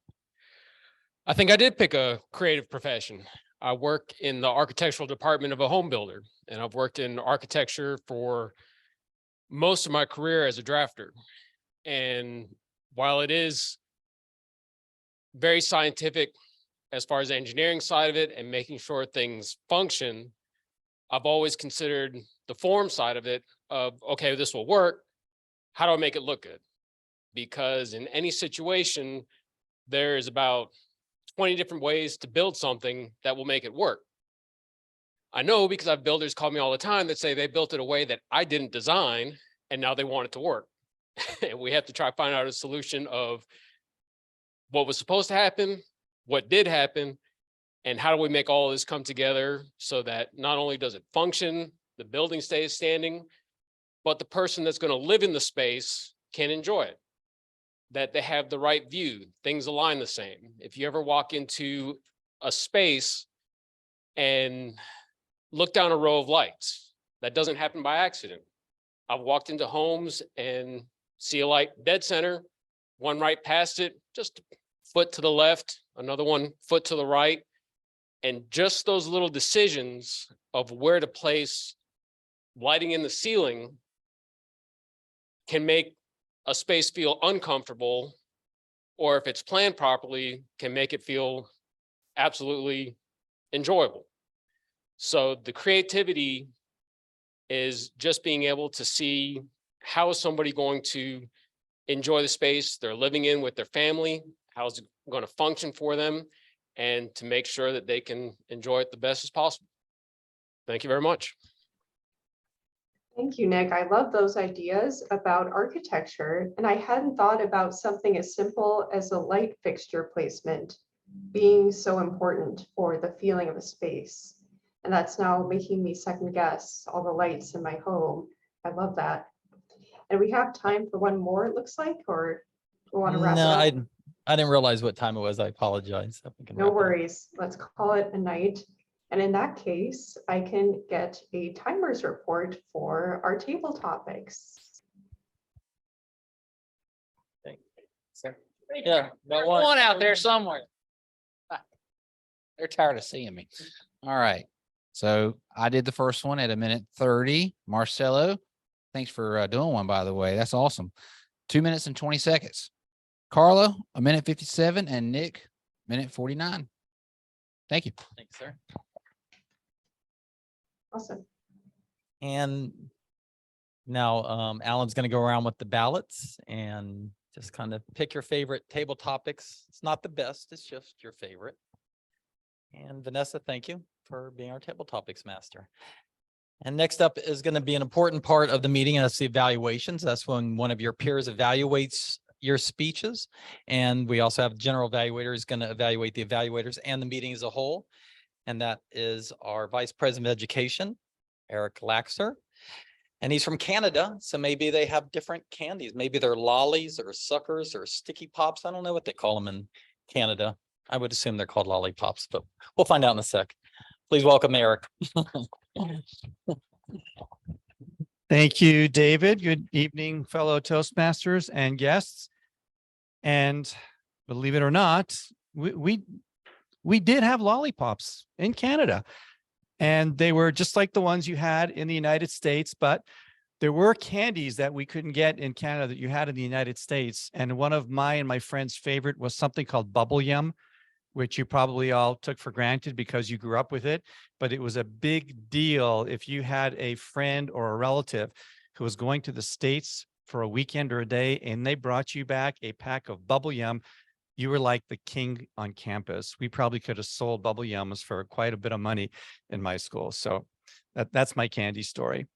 I think I did pick a creative profession. I work in the architectural department of a home builder, and I've worked in architecture for most of my career as a drafter. And while it is very scientific as far as the engineering side of it and making sure things function, I've always considered the form side of it of, okay, this will work. How do I make it look good? Because in any situation, there is about 20 different ways to build something that will make it work. I know because I have builders call me all the time that say they built it a way that I didn't design and now they want it to work. And we have to try to find out a solution of what was supposed to happen, what did happen, and how do we make all of this come together so that not only does it function, the building stays standing, but the person that's going to live in the space can enjoy it, that they have the right view, things align the same. If you ever walk into a space and look down a row of lights, that doesn't happen by accident. I've walked into homes and see a light dead center, one right past it, just a foot to the left, another one foot to the right. And just those little decisions of where to place lighting in the ceiling can make a space feel uncomfortable, or if it's planned properly, can make it feel absolutely enjoyable. So the creativity is just being able to see how is somebody going to enjoy the space they're living in with their family, how is it going to function for them, and to make sure that they can enjoy it the best as possible. Thank you very much. Thank you, Nick. I love those ideas about architecture, and I hadn't thought about something as simple as a light fixture placement being so important for the feeling of a space. And that's now making me second guess all the lights in my home. I love that. And we have time for one more, it looks like, or we want to wrap No, it up? I didn't realize what time it was. I apologize. We can No wrap it up. worries. Let's call it a night. And in that case, I can get a timers report for our table topics. Yeah, that one. One out there somewhere. They're tired of seeing me. All right. So I did the first one at 1:30. Marcelo, thanks for doing one, by the way. That's awesome. 2 minutes and 20 seconds. Carlo, 1:57, and Nick, 1:49. Thank you. Thanks, sir. Awesome. And now Alan's going to go around with the ballots and just kind of pick your favorite table topics. It's not the best, it's just your favorite. And Vanessa, thank you for being our table topics master. And next up is going to be an important part of the meeting, and that's the evaluations. That's when one of your peers evaluates your speeches. And we also have general evaluator who's going to evaluate the evaluators and the meeting as a whole. And that is our Vice President of Education, Eric Laxer. And he's from Canada, so maybe they have different candies. Maybe they're lollies or suckers or sticky pops. I don't know what they call them in Canada. I would assume they're called lollipops, but we'll find out in a sec. Please welcome Eric. Thank you, David. Good evening, fellow Toastmasters and guests. And believe it or not, we did have lollipops in Canada. And they were just like the ones you had in the United States, but there were candies that we couldn't get in Canada that you had in the United States. And one of my and my friend's favorite was something called bubble yum, which you probably all took for granted because you grew up with it. But it was a big deal if you had a friend or a relative who was going to the States for a weekend or a day, and they brought you back a pack of bubble yum. You were like the king on campus. We probably could have sold bubble yums for quite a bit of money in my school. So that's my candy story.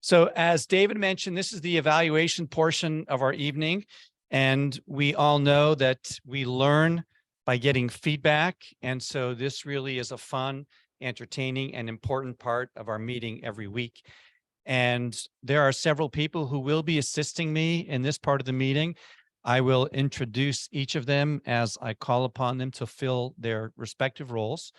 So as David mentioned, this is the evaluation portion of our evening. And we all know that we learn by getting feedback. And so this really is a fun, entertaining, and important part of our meeting every week. And there are several people who will be assisting me in this part of the meeting. I will introduce each of them as I call upon them to fill their respective roles.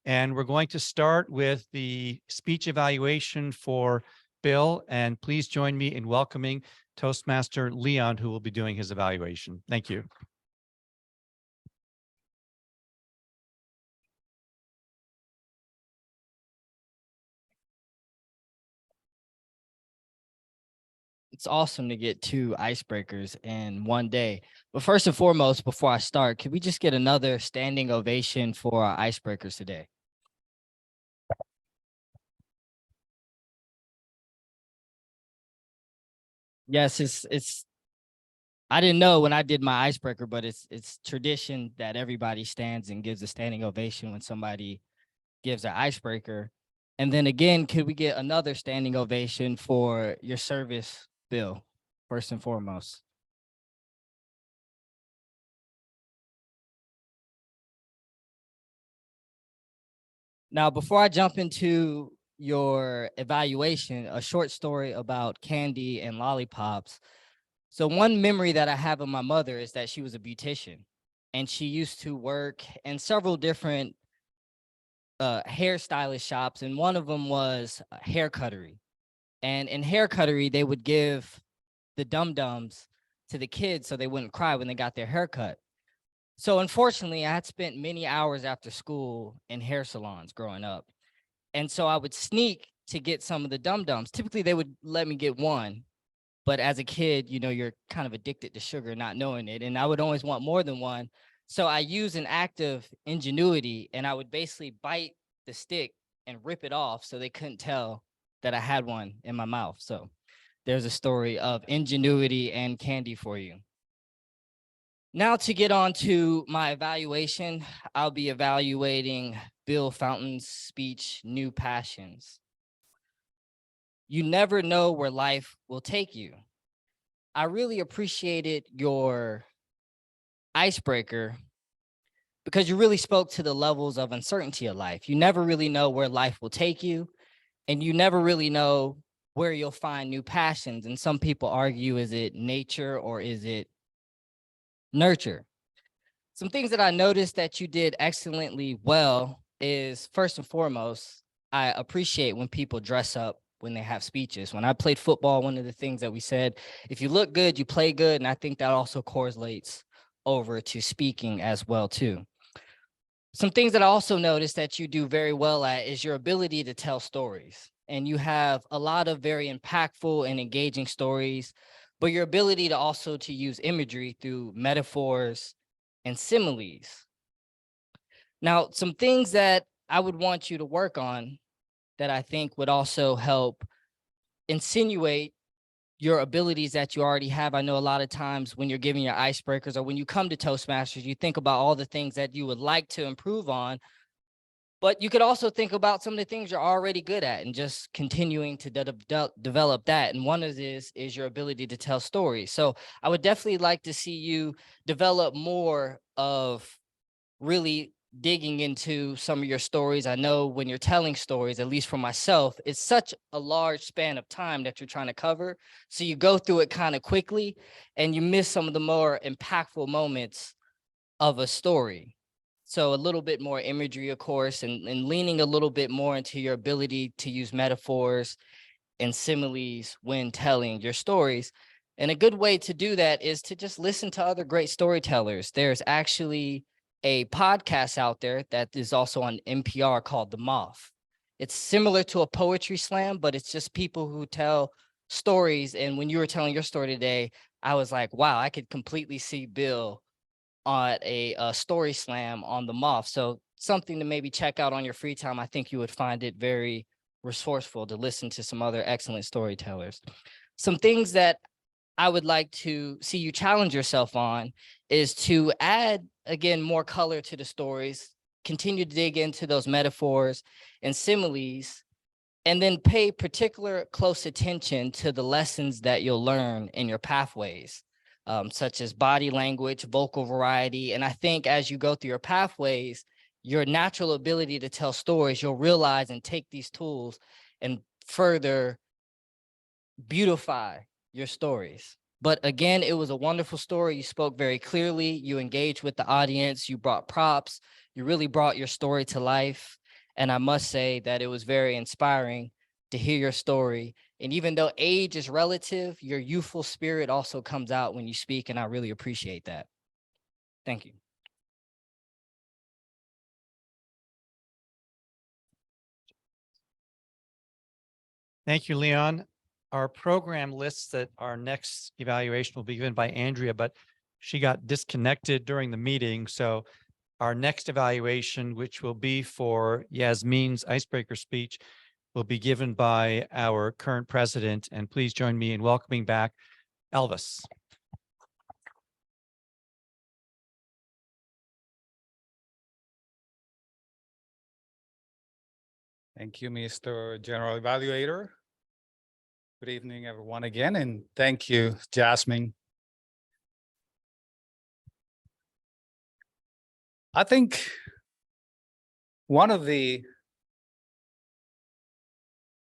And we're going to start with the speech evaluation for Bill, and please join me in welcoming Toastmaster Leon, who will be doing his evaluation. Thank you. It's awesome to get 2 icebreakers in one day. But first and foremost, before I start, could we just get another standing ovation for our icebreakers today? Yes, it's I didn't know when I did my icebreaker, but it's tradition that everybody stands and gives a standing ovation when somebody gives an icebreaker. And then again, could we get another standing ovation for your service, Bill, first and foremost? Now, before I jump into your evaluation, a short story about candy and lollipops. So one memory that I have of my mother is that she was a beautician, and she used to work in several different hairstylist shops, and one of them was a hair cuttery. And in hair cuttery, they would give the dum-dums to the kids so they wouldn't cry when they got their hair cut. So unfortunately, I had spent many hours after school in hair salons growing up. And so I would sneak to get some of the dum-dums. Typically, they would let me get one. But as a kid, you know, you're kind of addicted to sugar, not knowing it. And I would always want more than one. So I use an act of ingenuity, and I would basically bite the stick and rip it off so they couldn't tell that I had one in my mouth. So there's a story of ingenuity and candy for you. Now to get on to my evaluation, I'll be evaluating Bill Fountain's speech, New Passions. You never know where life will take you. I really appreciated your icebreaker because you really spoke to the levels of uncertainty of life. You never really know where life will take you, and you never really know where you'll find new passions. And some people argue, is it nature or is it nurture? Some things that I noticed that you did excellently well is, first and foremost, I appreciate when people dress up when they have speeches. When I played football, one of the things that we said, if you look good, you play good. And I think that also correlates over to speaking as well too. Some things that I also noticed that you do very well at is your ability to tell stories. And you have a lot of very impactful and engaging stories, but your ability to also to use imagery through metaphors and similes. Now, some things that I would want you to work on that I think would also help insinuate your abilities that you already have. I know a lot of times when you're giving your icebreakers or when you come to Toastmasters, you think about all the things that you would like to improve on, but you could also think about some of the things you're already good at and just continuing to develop that. And one of this is your ability to tell stories. So I would definitely like to see you develop more of really digging into some of your stories. I know when you're telling stories, at least for myself, it's such a large span of time that you're trying to cover. So you go through it kind of quickly and you miss some of the more impactful moments of a story. So a little bit more imagery, of course, and leaning a little bit more into your ability to use metaphors and similes when telling your stories. And a good way to do that is to just listen to other great storytellers. There's actually a podcast out there that is also on NPR called The Moth. It's similar to a poetry slam, but it's just people who tell stories. And when you were telling your story today, I was like, wow, I could completely see Bill on a story slam on The Moth. So something to maybe check out on your free time. I think you would find it very resourceful to listen to some other excellent storytellers. Some things that I would like to see you challenge yourself on is to add, again, more color to the stories, continue to dig into those metaphors and similes, and then pay particular close attention to the lessons that you'll learn in your pathways, such as body language, vocal variety. And I think as you go through your pathways, your natural ability to tell stories, you'll realize and take these tools and further beautify your stories. But again, it was a wonderful story. You spoke very clearly. You engaged with the audience. You brought props. You really brought your story to life. And I must say that it was very inspiring to hear your story. And even though age is relative, your youthful spirit also comes out when you speak. And I really appreciate that. Thank you. Thank you, Leon. Our program lists that our next evaluation will be given by Andrea, but she got disconnected during the meeting. So our next evaluation, which will be for Yasmin's icebreaker speech, will be given by our current president. And please join me in welcoming back Elvis. Thank you, Mr. General Evaluator. Good evening, everyone, again, and thank you, Jasmine. I think one of the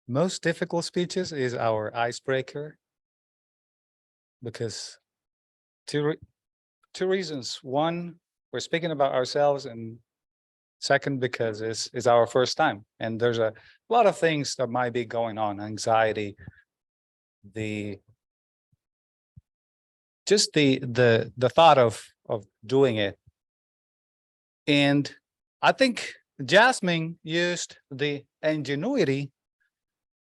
most difficult speeches is our icebreaker, because two reasons. One, we're speaking about ourselves, and second, because it's our first time, and there's a lot of things that might be going on, anxiety, the thought of doing it. And I think Jasmine used the ingenuity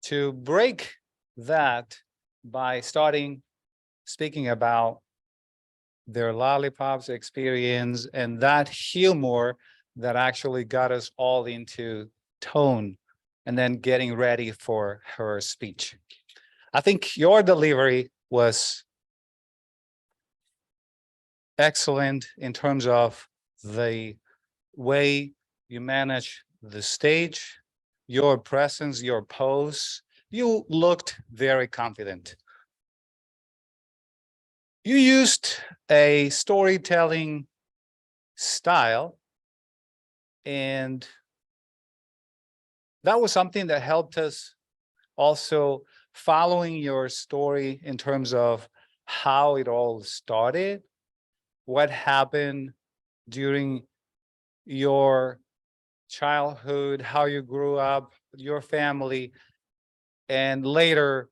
to break that by speaking about their Lollipops experience and that humor that actually got us all into tone and then getting ready for her speech. I think your delivery was excellent in terms of the way you manage the stage, your presence, your pose. You looked very confident. You used a storytelling style, and that was something that helped us also following your story in terms of how it all started, what happened during your childhood, how you grew up, your family, and later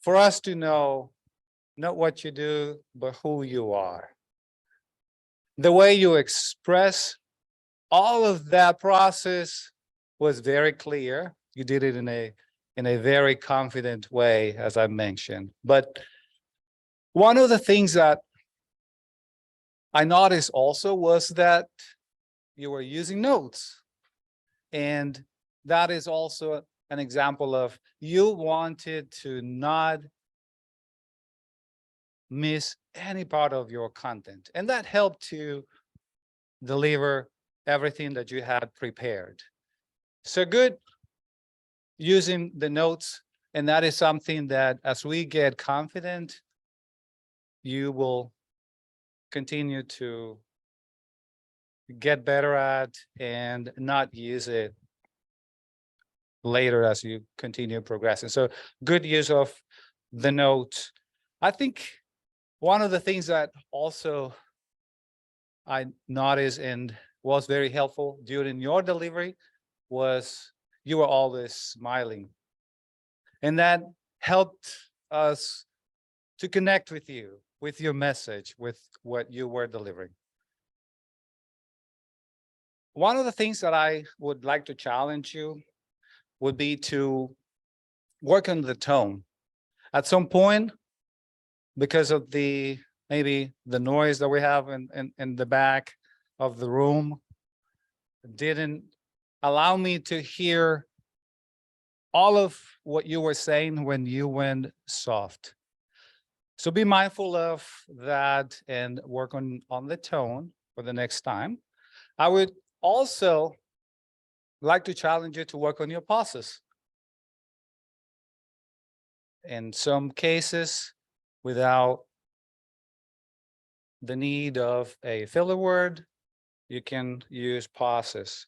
for us to know not what you do, but who you are. The way you express all of that process was very clear. You did it in a very confident way, as I mentioned. But one of the things that I noticed also was that you were using notes. And that is also an example of you wanted to not miss any part of your content. And that helped to deliver everything that you had prepared. So good using the notes. And that is something that as we get confident, you will continue to get better at and not use it later as you continue progressing. So good use of the notes. I think one of the things that also I noticed and was very helpful during your delivery was you were always smiling. And that helped us to connect with you, with your message, with what you were delivering. One of the things that I would like to challenge you would be to work on the tone. At some point, because of maybe the noise that we have in the back of the room, didn't allow me to hear all of what you were saying when you went soft. So be mindful of that and work on the tone for the next time. I would also like to challenge you to work on your pauses. In some cases, without the need of a filler word, you can use pauses.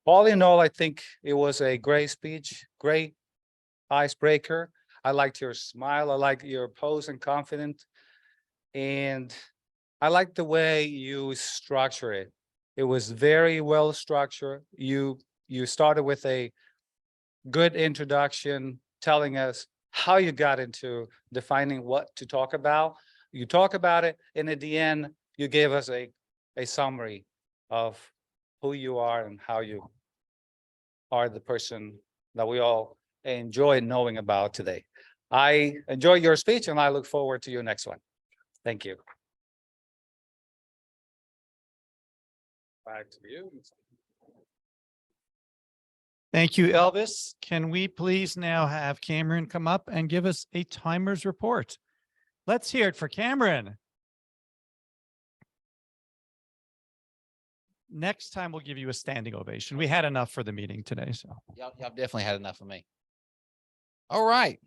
All in all, I think it was a great speech, great icebreaker. I liked your smile. I like your pose and confidence. And I like the way you structure it. It was very well structured. You started with a good introduction, telling us how you got into defining what to talk about. You talk about it, and at the end, you gave us a summary of who you are and how you are the person that we all enjoy knowing about today. I enjoy your speech, and I look forward to your next one. Thank you. Back to you. Thank you, Elvis. Can we please now have Cameron come up and give us a timer's report? Let's hear it for Cameron. Next time we'll give you a standing ovation. We had enough for the meeting today, so. Y'all definitely had enough of me. All right.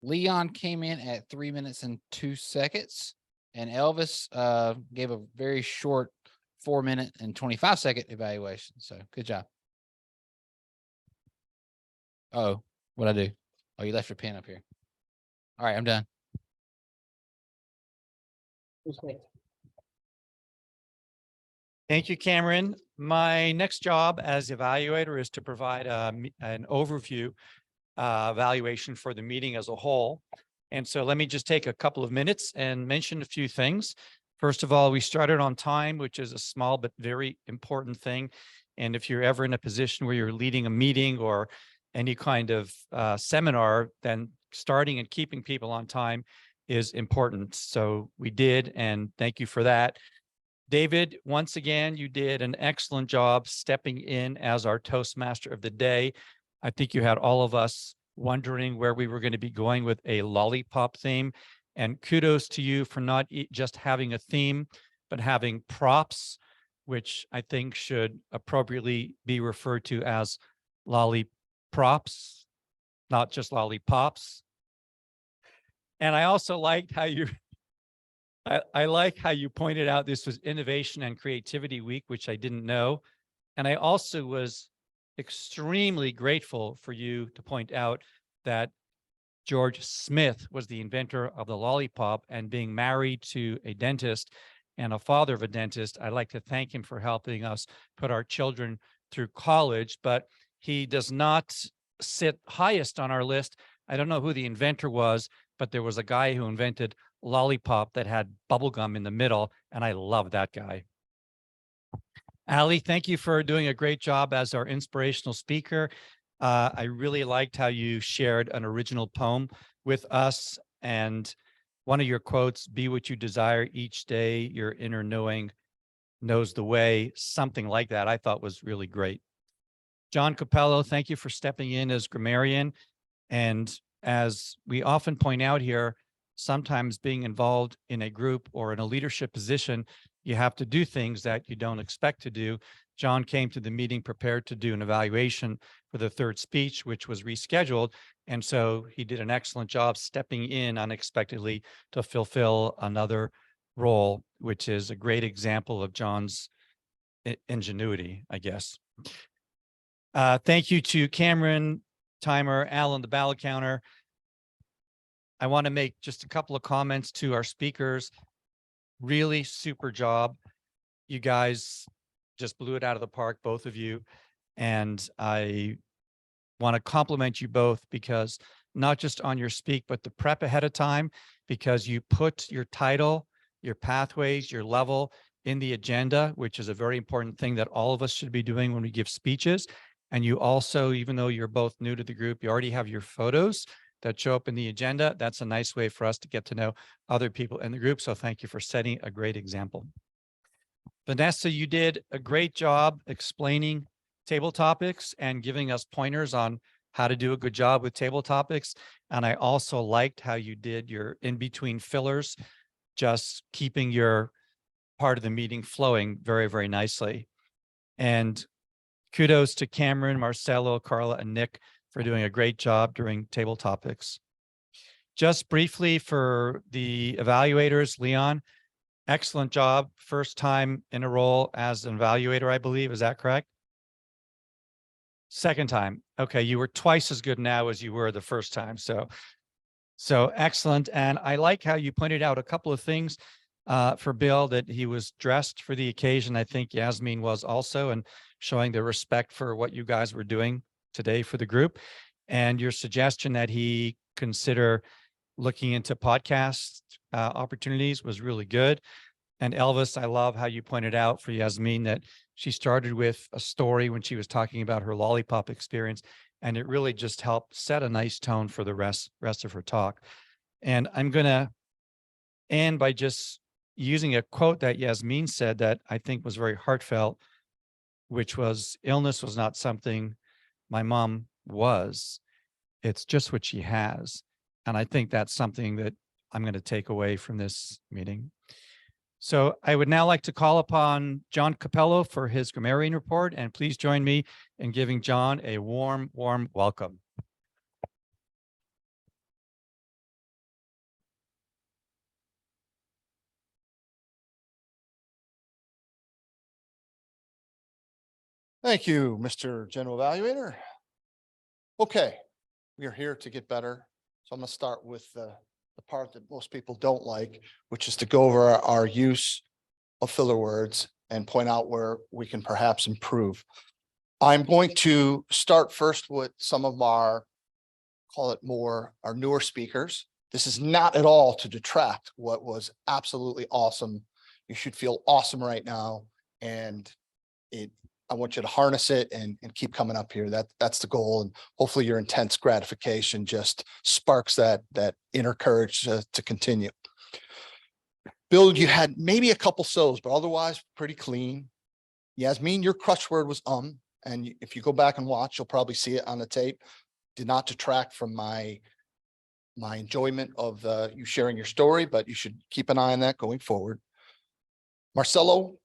Leon came in at 3 minutes and 2 seconds, and Elvis gave a very short 4 minute and 25 second evaluation. So good job. Oh, what'd I do? Oh, you left your pen up here. All right, I'm done. Thank you, Cameron. My next job as evaluator is to provide an overview evaluation for the meeting as a whole. And so let me just take a couple of minutes and mention a few things. First of all, we started on time, which is a small but very important thing. And if you're ever in a position where you're leading a meeting or any kind of seminar, then starting and keeping people on time is important. So we did, and thank you for that. David, once again, you did an excellent job stepping in as our Toastmaster of the day. I think you had all of us wondering where we were going to be going with a lollipop theme. And kudos to you for not just having a theme, but having props, which I think should appropriately be referred to as lolliprops, not just lollipops. And I also liked how you I like how you pointed out this was Innovation and Creativity Week, which I didn't know. And I also was extremely grateful for you to point out that George Smith was the inventor of the lollipop, and being married to a dentist and a father of a dentist, I'd like to thank him for helping us put our children through college, but he does not sit highest on our list. I don't know who the inventor was, but there was a guy who invented lollipop that had bubble gum in the middle, and I love that guy. Ali, thank you for doing a great job as our inspirational speaker. I really liked how you shared an original poem with us, and one of your quotes, "Be what you desire each day, your inner knowing knows the way," something like that, I thought was really great. John Capello, thank you for stepping in as grammarian. And as we often point out here, sometimes being involved in a group or in a leadership position, you have to do things that you don't expect to do. John came to the meeting prepared to do an evaluation for the third speech, which was rescheduled. And so he did an excellent job stepping in unexpectedly to fulfill another role, which is a great example of John's ingenuity, I guess. Thank you to Cameron, Timer, Alan, the ballot counter. I want to make just a couple of comments to our speakers. Really super job. You guys just blew it out of the park, both of you. And I want to compliment you both because not just on your speak, but the prep ahead of time, because you put your title, your pathways, your level in the agenda, which is a very important thing that all of us should be doing when we give speeches. And you also, even though you're both new to the group, you already have your photos that show up in the agenda. That's a nice way for us to get to know other people in the group. So thank you for setting a great example. Vanessa, you did a great job explaining table topics and giving us pointers on how to do a good job with table topics. And I also liked how you did your in-between fillers, just keeping your part of the meeting flowing very, very nicely. And kudos to Cameron, Marcelo, Carla, and Nick for doing a great job during table topics. Just briefly for the evaluators, Leon, excellent job. First time in a role as an evaluator, I believe. Is that correct? Second time. Okay, you were twice as good now as you were the first time. So excellent. And I like how you pointed out a couple of things for Bill, that he was dressed for the occasion. I think Yasmin was also, and showing the respect for what you guys were doing today for the group. And your suggestion that he consider looking into podcast opportunities was really good. And Elvis, I love how you pointed out for Yasmin that she started with a story when she was talking about her lollipop experience, and it really just helped set a nice tone for the rest of her talk. And I'm going to end by just using a quote that Yasmin said that I think was very heartfelt, which was, illness was not something my mom was. It's just what she has. And I think that's something that I'm going to take away from this meeting. So I would now like to call upon John Capello for his grammarian report, and please join me in giving John a warm, warm welcome. Thank you, Mr. General Evaluator. Okay, we are here to get better. So I'm going to start with the part that most people don't like, which is to go over our use of filler words and point out where we can perhaps improve. I'm going to start first with some of our, call it more, our newer speakers. This is not at all to detract what was absolutely awesome. You should feel awesome right now. And I want you to harness it and keep coming up here. That's the goal. And hopefully your intense gratification just sparks that inner courage to continue. Bill, you had maybe a couple so's, but otherwise pretty clean. Yasmin, your crutch word was and if you go back and watch, you'll probably see it on the tape. Did not detract from my enjoyment of you sharing your story, but you should keep an eye on that going forward. Marcelo,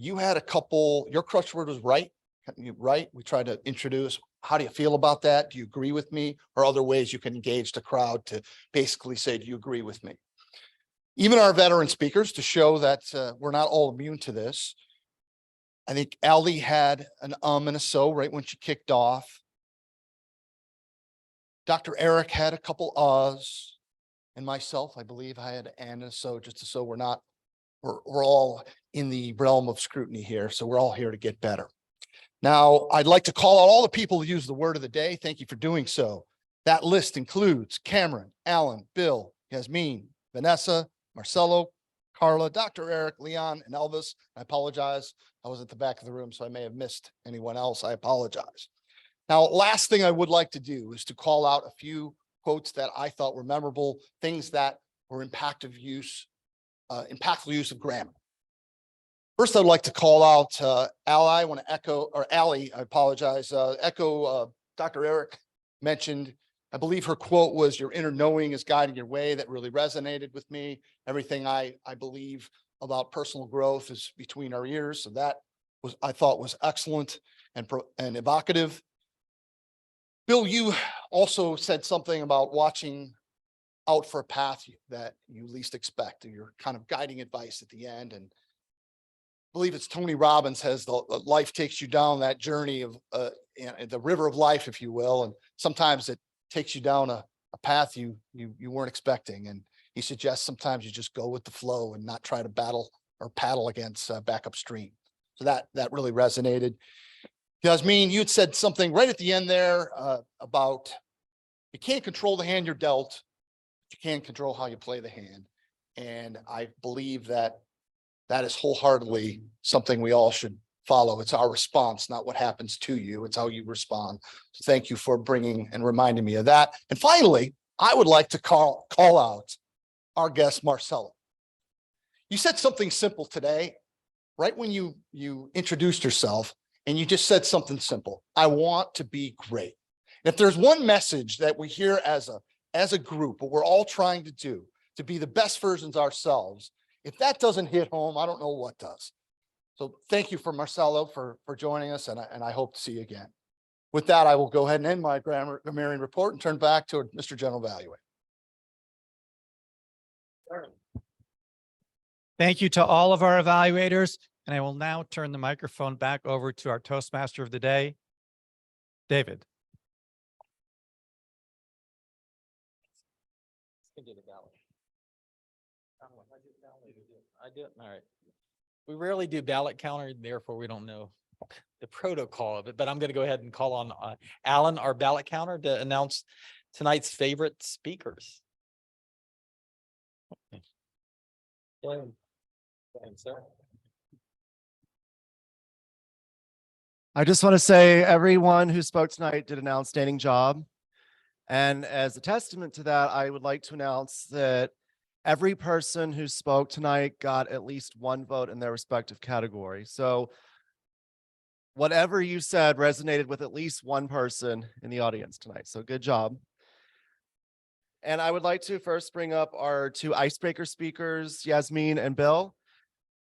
you had a couple, your crutch word was right. Right. We tried to introduce, how do you feel about that? Do you agree with me? Or other ways you can engage the crowd to basically say, do you agree with me? Even our veteran speakers, to show that we're not all immune to this. I think Ali had an and a so right when she kicked off. Dr. Eric had a couple uhs, and myself, I believe I had an and a so, just so we're all in the realm of scrutiny here. So we're all here to get better. Now, I'd like to call out all the people who use the word of the day. Thank you for doing so. That list includes Cameron, Alan, Bill, Yasmin, Vanessa, Marcelo, Carla, Dr. Eric, Leon, and Elvis. I apologize. I was at the back of the room, so I may have missed anyone else. I apologize. Now, last thing I would like to do is to call out a few quotes that I thought were memorable, things that were impactful use of grammar. First, I'd like to call out I want to echo, or Ali, I apologize, echo Dr. Eric mentioned. I believe her quote was, your inner knowing is guiding your way. That really resonated with me. Everything I believe about personal growth is between our ears. So that was, I thought, was excellent and evocative. Bill, you also said something about watching out for a path that you least expect, and your kind of guiding advice at the end. And I believe it's Tony Robbins has the life takes you down that journey of the river of life, if you will. And sometimes it takes you down a path you weren't expecting. And he suggests sometimes you just go with the flow and not try to battle or paddle against back upstream. So that really resonated. Yasmin, you had said something right at the end there about You can't control the hand you're dealt. You can't control how you play the hand. And I believe that that is wholeheartedly something we all should follow. It's our response, not what happens to you. It's how you respond. So thank you for bringing and reminding me of that. And finally, I would like to call out our guest, Marcelo. You said something simple today, right when you introduced yourself, and you just said something simple. I want to be great. And if there's one message that we hear as a group, what we're all trying to do to be the best versions ourselves, if that doesn't hit home, I don't know what does. So thank you for Marcelo for joining us, and I hope to see you again. With that, I will go ahead and end my grammarian report and turn back to Mr. General Evaluator. Thank you to all of our evaluators, and I will now turn the microphone back over to our Toastmaster of the day, David. I do it. All right. We rarely do ballot counter, therefore we don't know the protocol of it, but I'm going to go ahead and call on Alan, our ballot counter, to announce tonight's favorite speakers. Go ahead, sir. I just want to say everyone who spoke tonight did an outstanding job. And as a testament to that, I would like to announce that every person who spoke tonight got at least one vote in their respective category. So whatever you said resonated with at least one person in the audience tonight. So good job. And I would like to first bring up our two icebreaker speakers, Yasmin and Bill.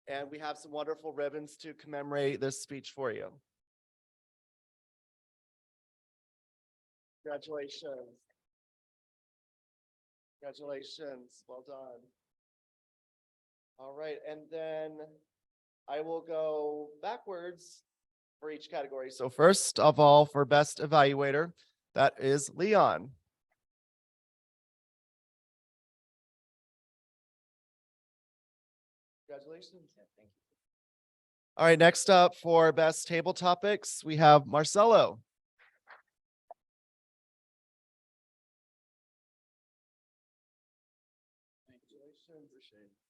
And we have some wonderful ribbons to commemorate this speech for you. Congratulations. Congratulations. Well done. All right. And then I will go backwards for each category. So first of all, for best evaluator, that is Leon. Congratulations. Thank you. All right. Next up for best table topics, we have Marcelo.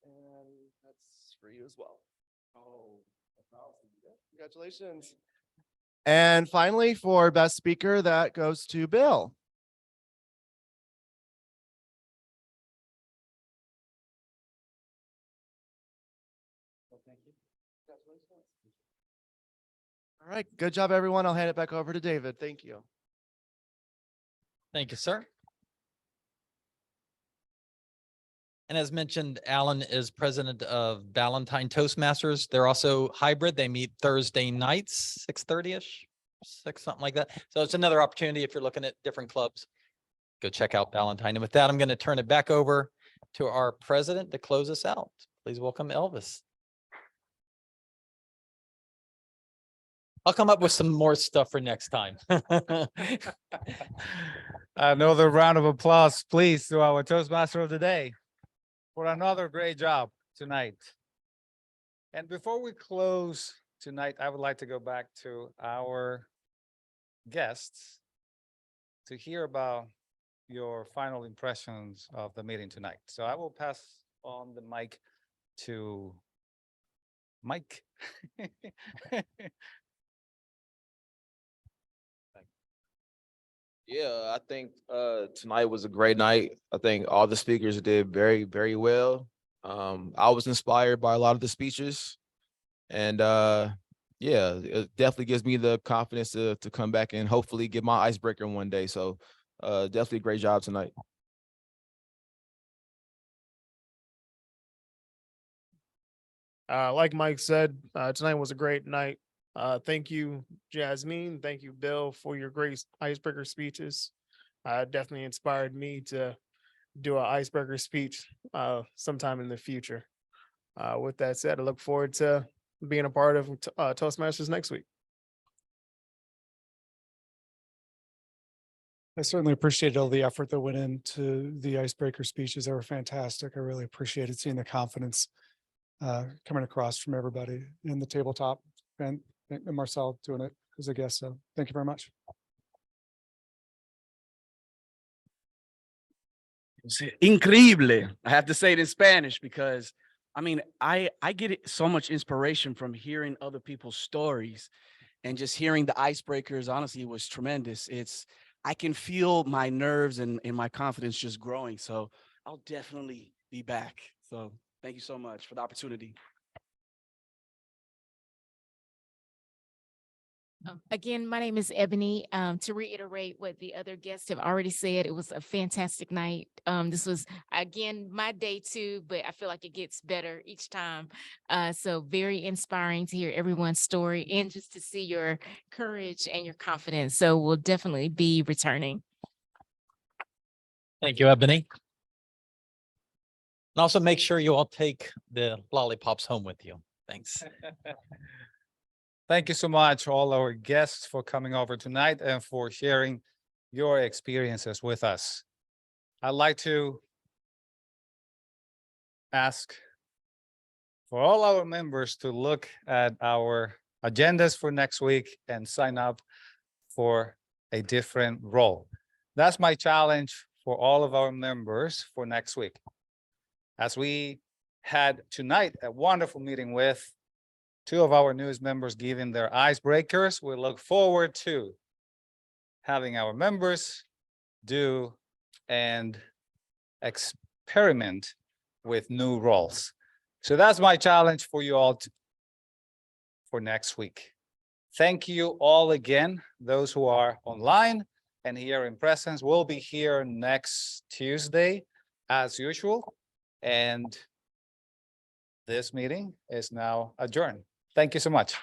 And that's for you as well. Oh, congratulations. And finally, for best speaker, that goes to Bill. Thank you. All right, good job, everyone. I'll hand it back over to David. Thank you. Thank you, sir. And as mentioned, Alan is president of Valentine Toastmasters. They're also hybrid. They meet Thursday nights, 6:30-ish, 6, something like that. So it's another opportunity if you're looking at different clubs. Go check out Valentine. And with that, I'm going to turn it back over to our president to close us out. Please welcome Elvis. I'll come up with some more stuff for next time. Another round of applause, please, to our Toastmaster of the day for another great job tonight. And before we close tonight, I would like to go back to our guests to hear about your final impressions of the meeting tonight. So I will pass on the mic to Mike. Yeah, I think tonight was a great night. I think all the speakers did very, very well. I was inspired by a lot of the speeches. And yeah, it definitely gives me the confidence to come back and hopefully get my icebreaker one day. So definitely a great job tonight. Like Mike said, tonight was a great night. Thank you, Jasmine. Thank you, Bill, for your great icebreaker speeches. Definitely inspired me to do an icebreaker speech sometime in the future. With that said, I look forward to being a part of Toastmasters next week. I certainly appreciated all the effort that went into the icebreaker speeches. They were fantastic. I really appreciated seeing the confidence coming across from everybody in the tabletop, and Marcel doing it as a guest. So thank you very much. Increíble. I have to say it in Spanish because I mean, I get so much inspiration from hearing other people's stories and just hearing the icebreakers. Honestly, it was tremendous. I can feel my nerves and my confidence just growing. So I'll definitely be back. So thank you so much for the opportunity. Again, my name is Ebony. To reiterate what the other guests have already said, it was a fantastic night. This was, again, my day too, but I feel like it gets better each time. So very inspiring to hear everyone's story and just to see your courage and your confidence. So we'll definitely be returning. Thank you, Ebony. And also make sure you all take the lollipops home with you. Thanks. Thank you so much, all our guests, for coming over tonight and for sharing your experiences with us. I'd like to ask for all our members to look at our agendas for next week and sign up for a different role. That's my challenge for all of our members for next week. As we had tonight a wonderful meeting with two of our newest members giving their icebreakers, we look forward to having our members do and experiment with new roles. So that's my challenge for you all for next week. Thank you all again, those who are online and here in presence. We'll be here next Tuesday as usual. And this meeting is now adjourned. Thank you so much.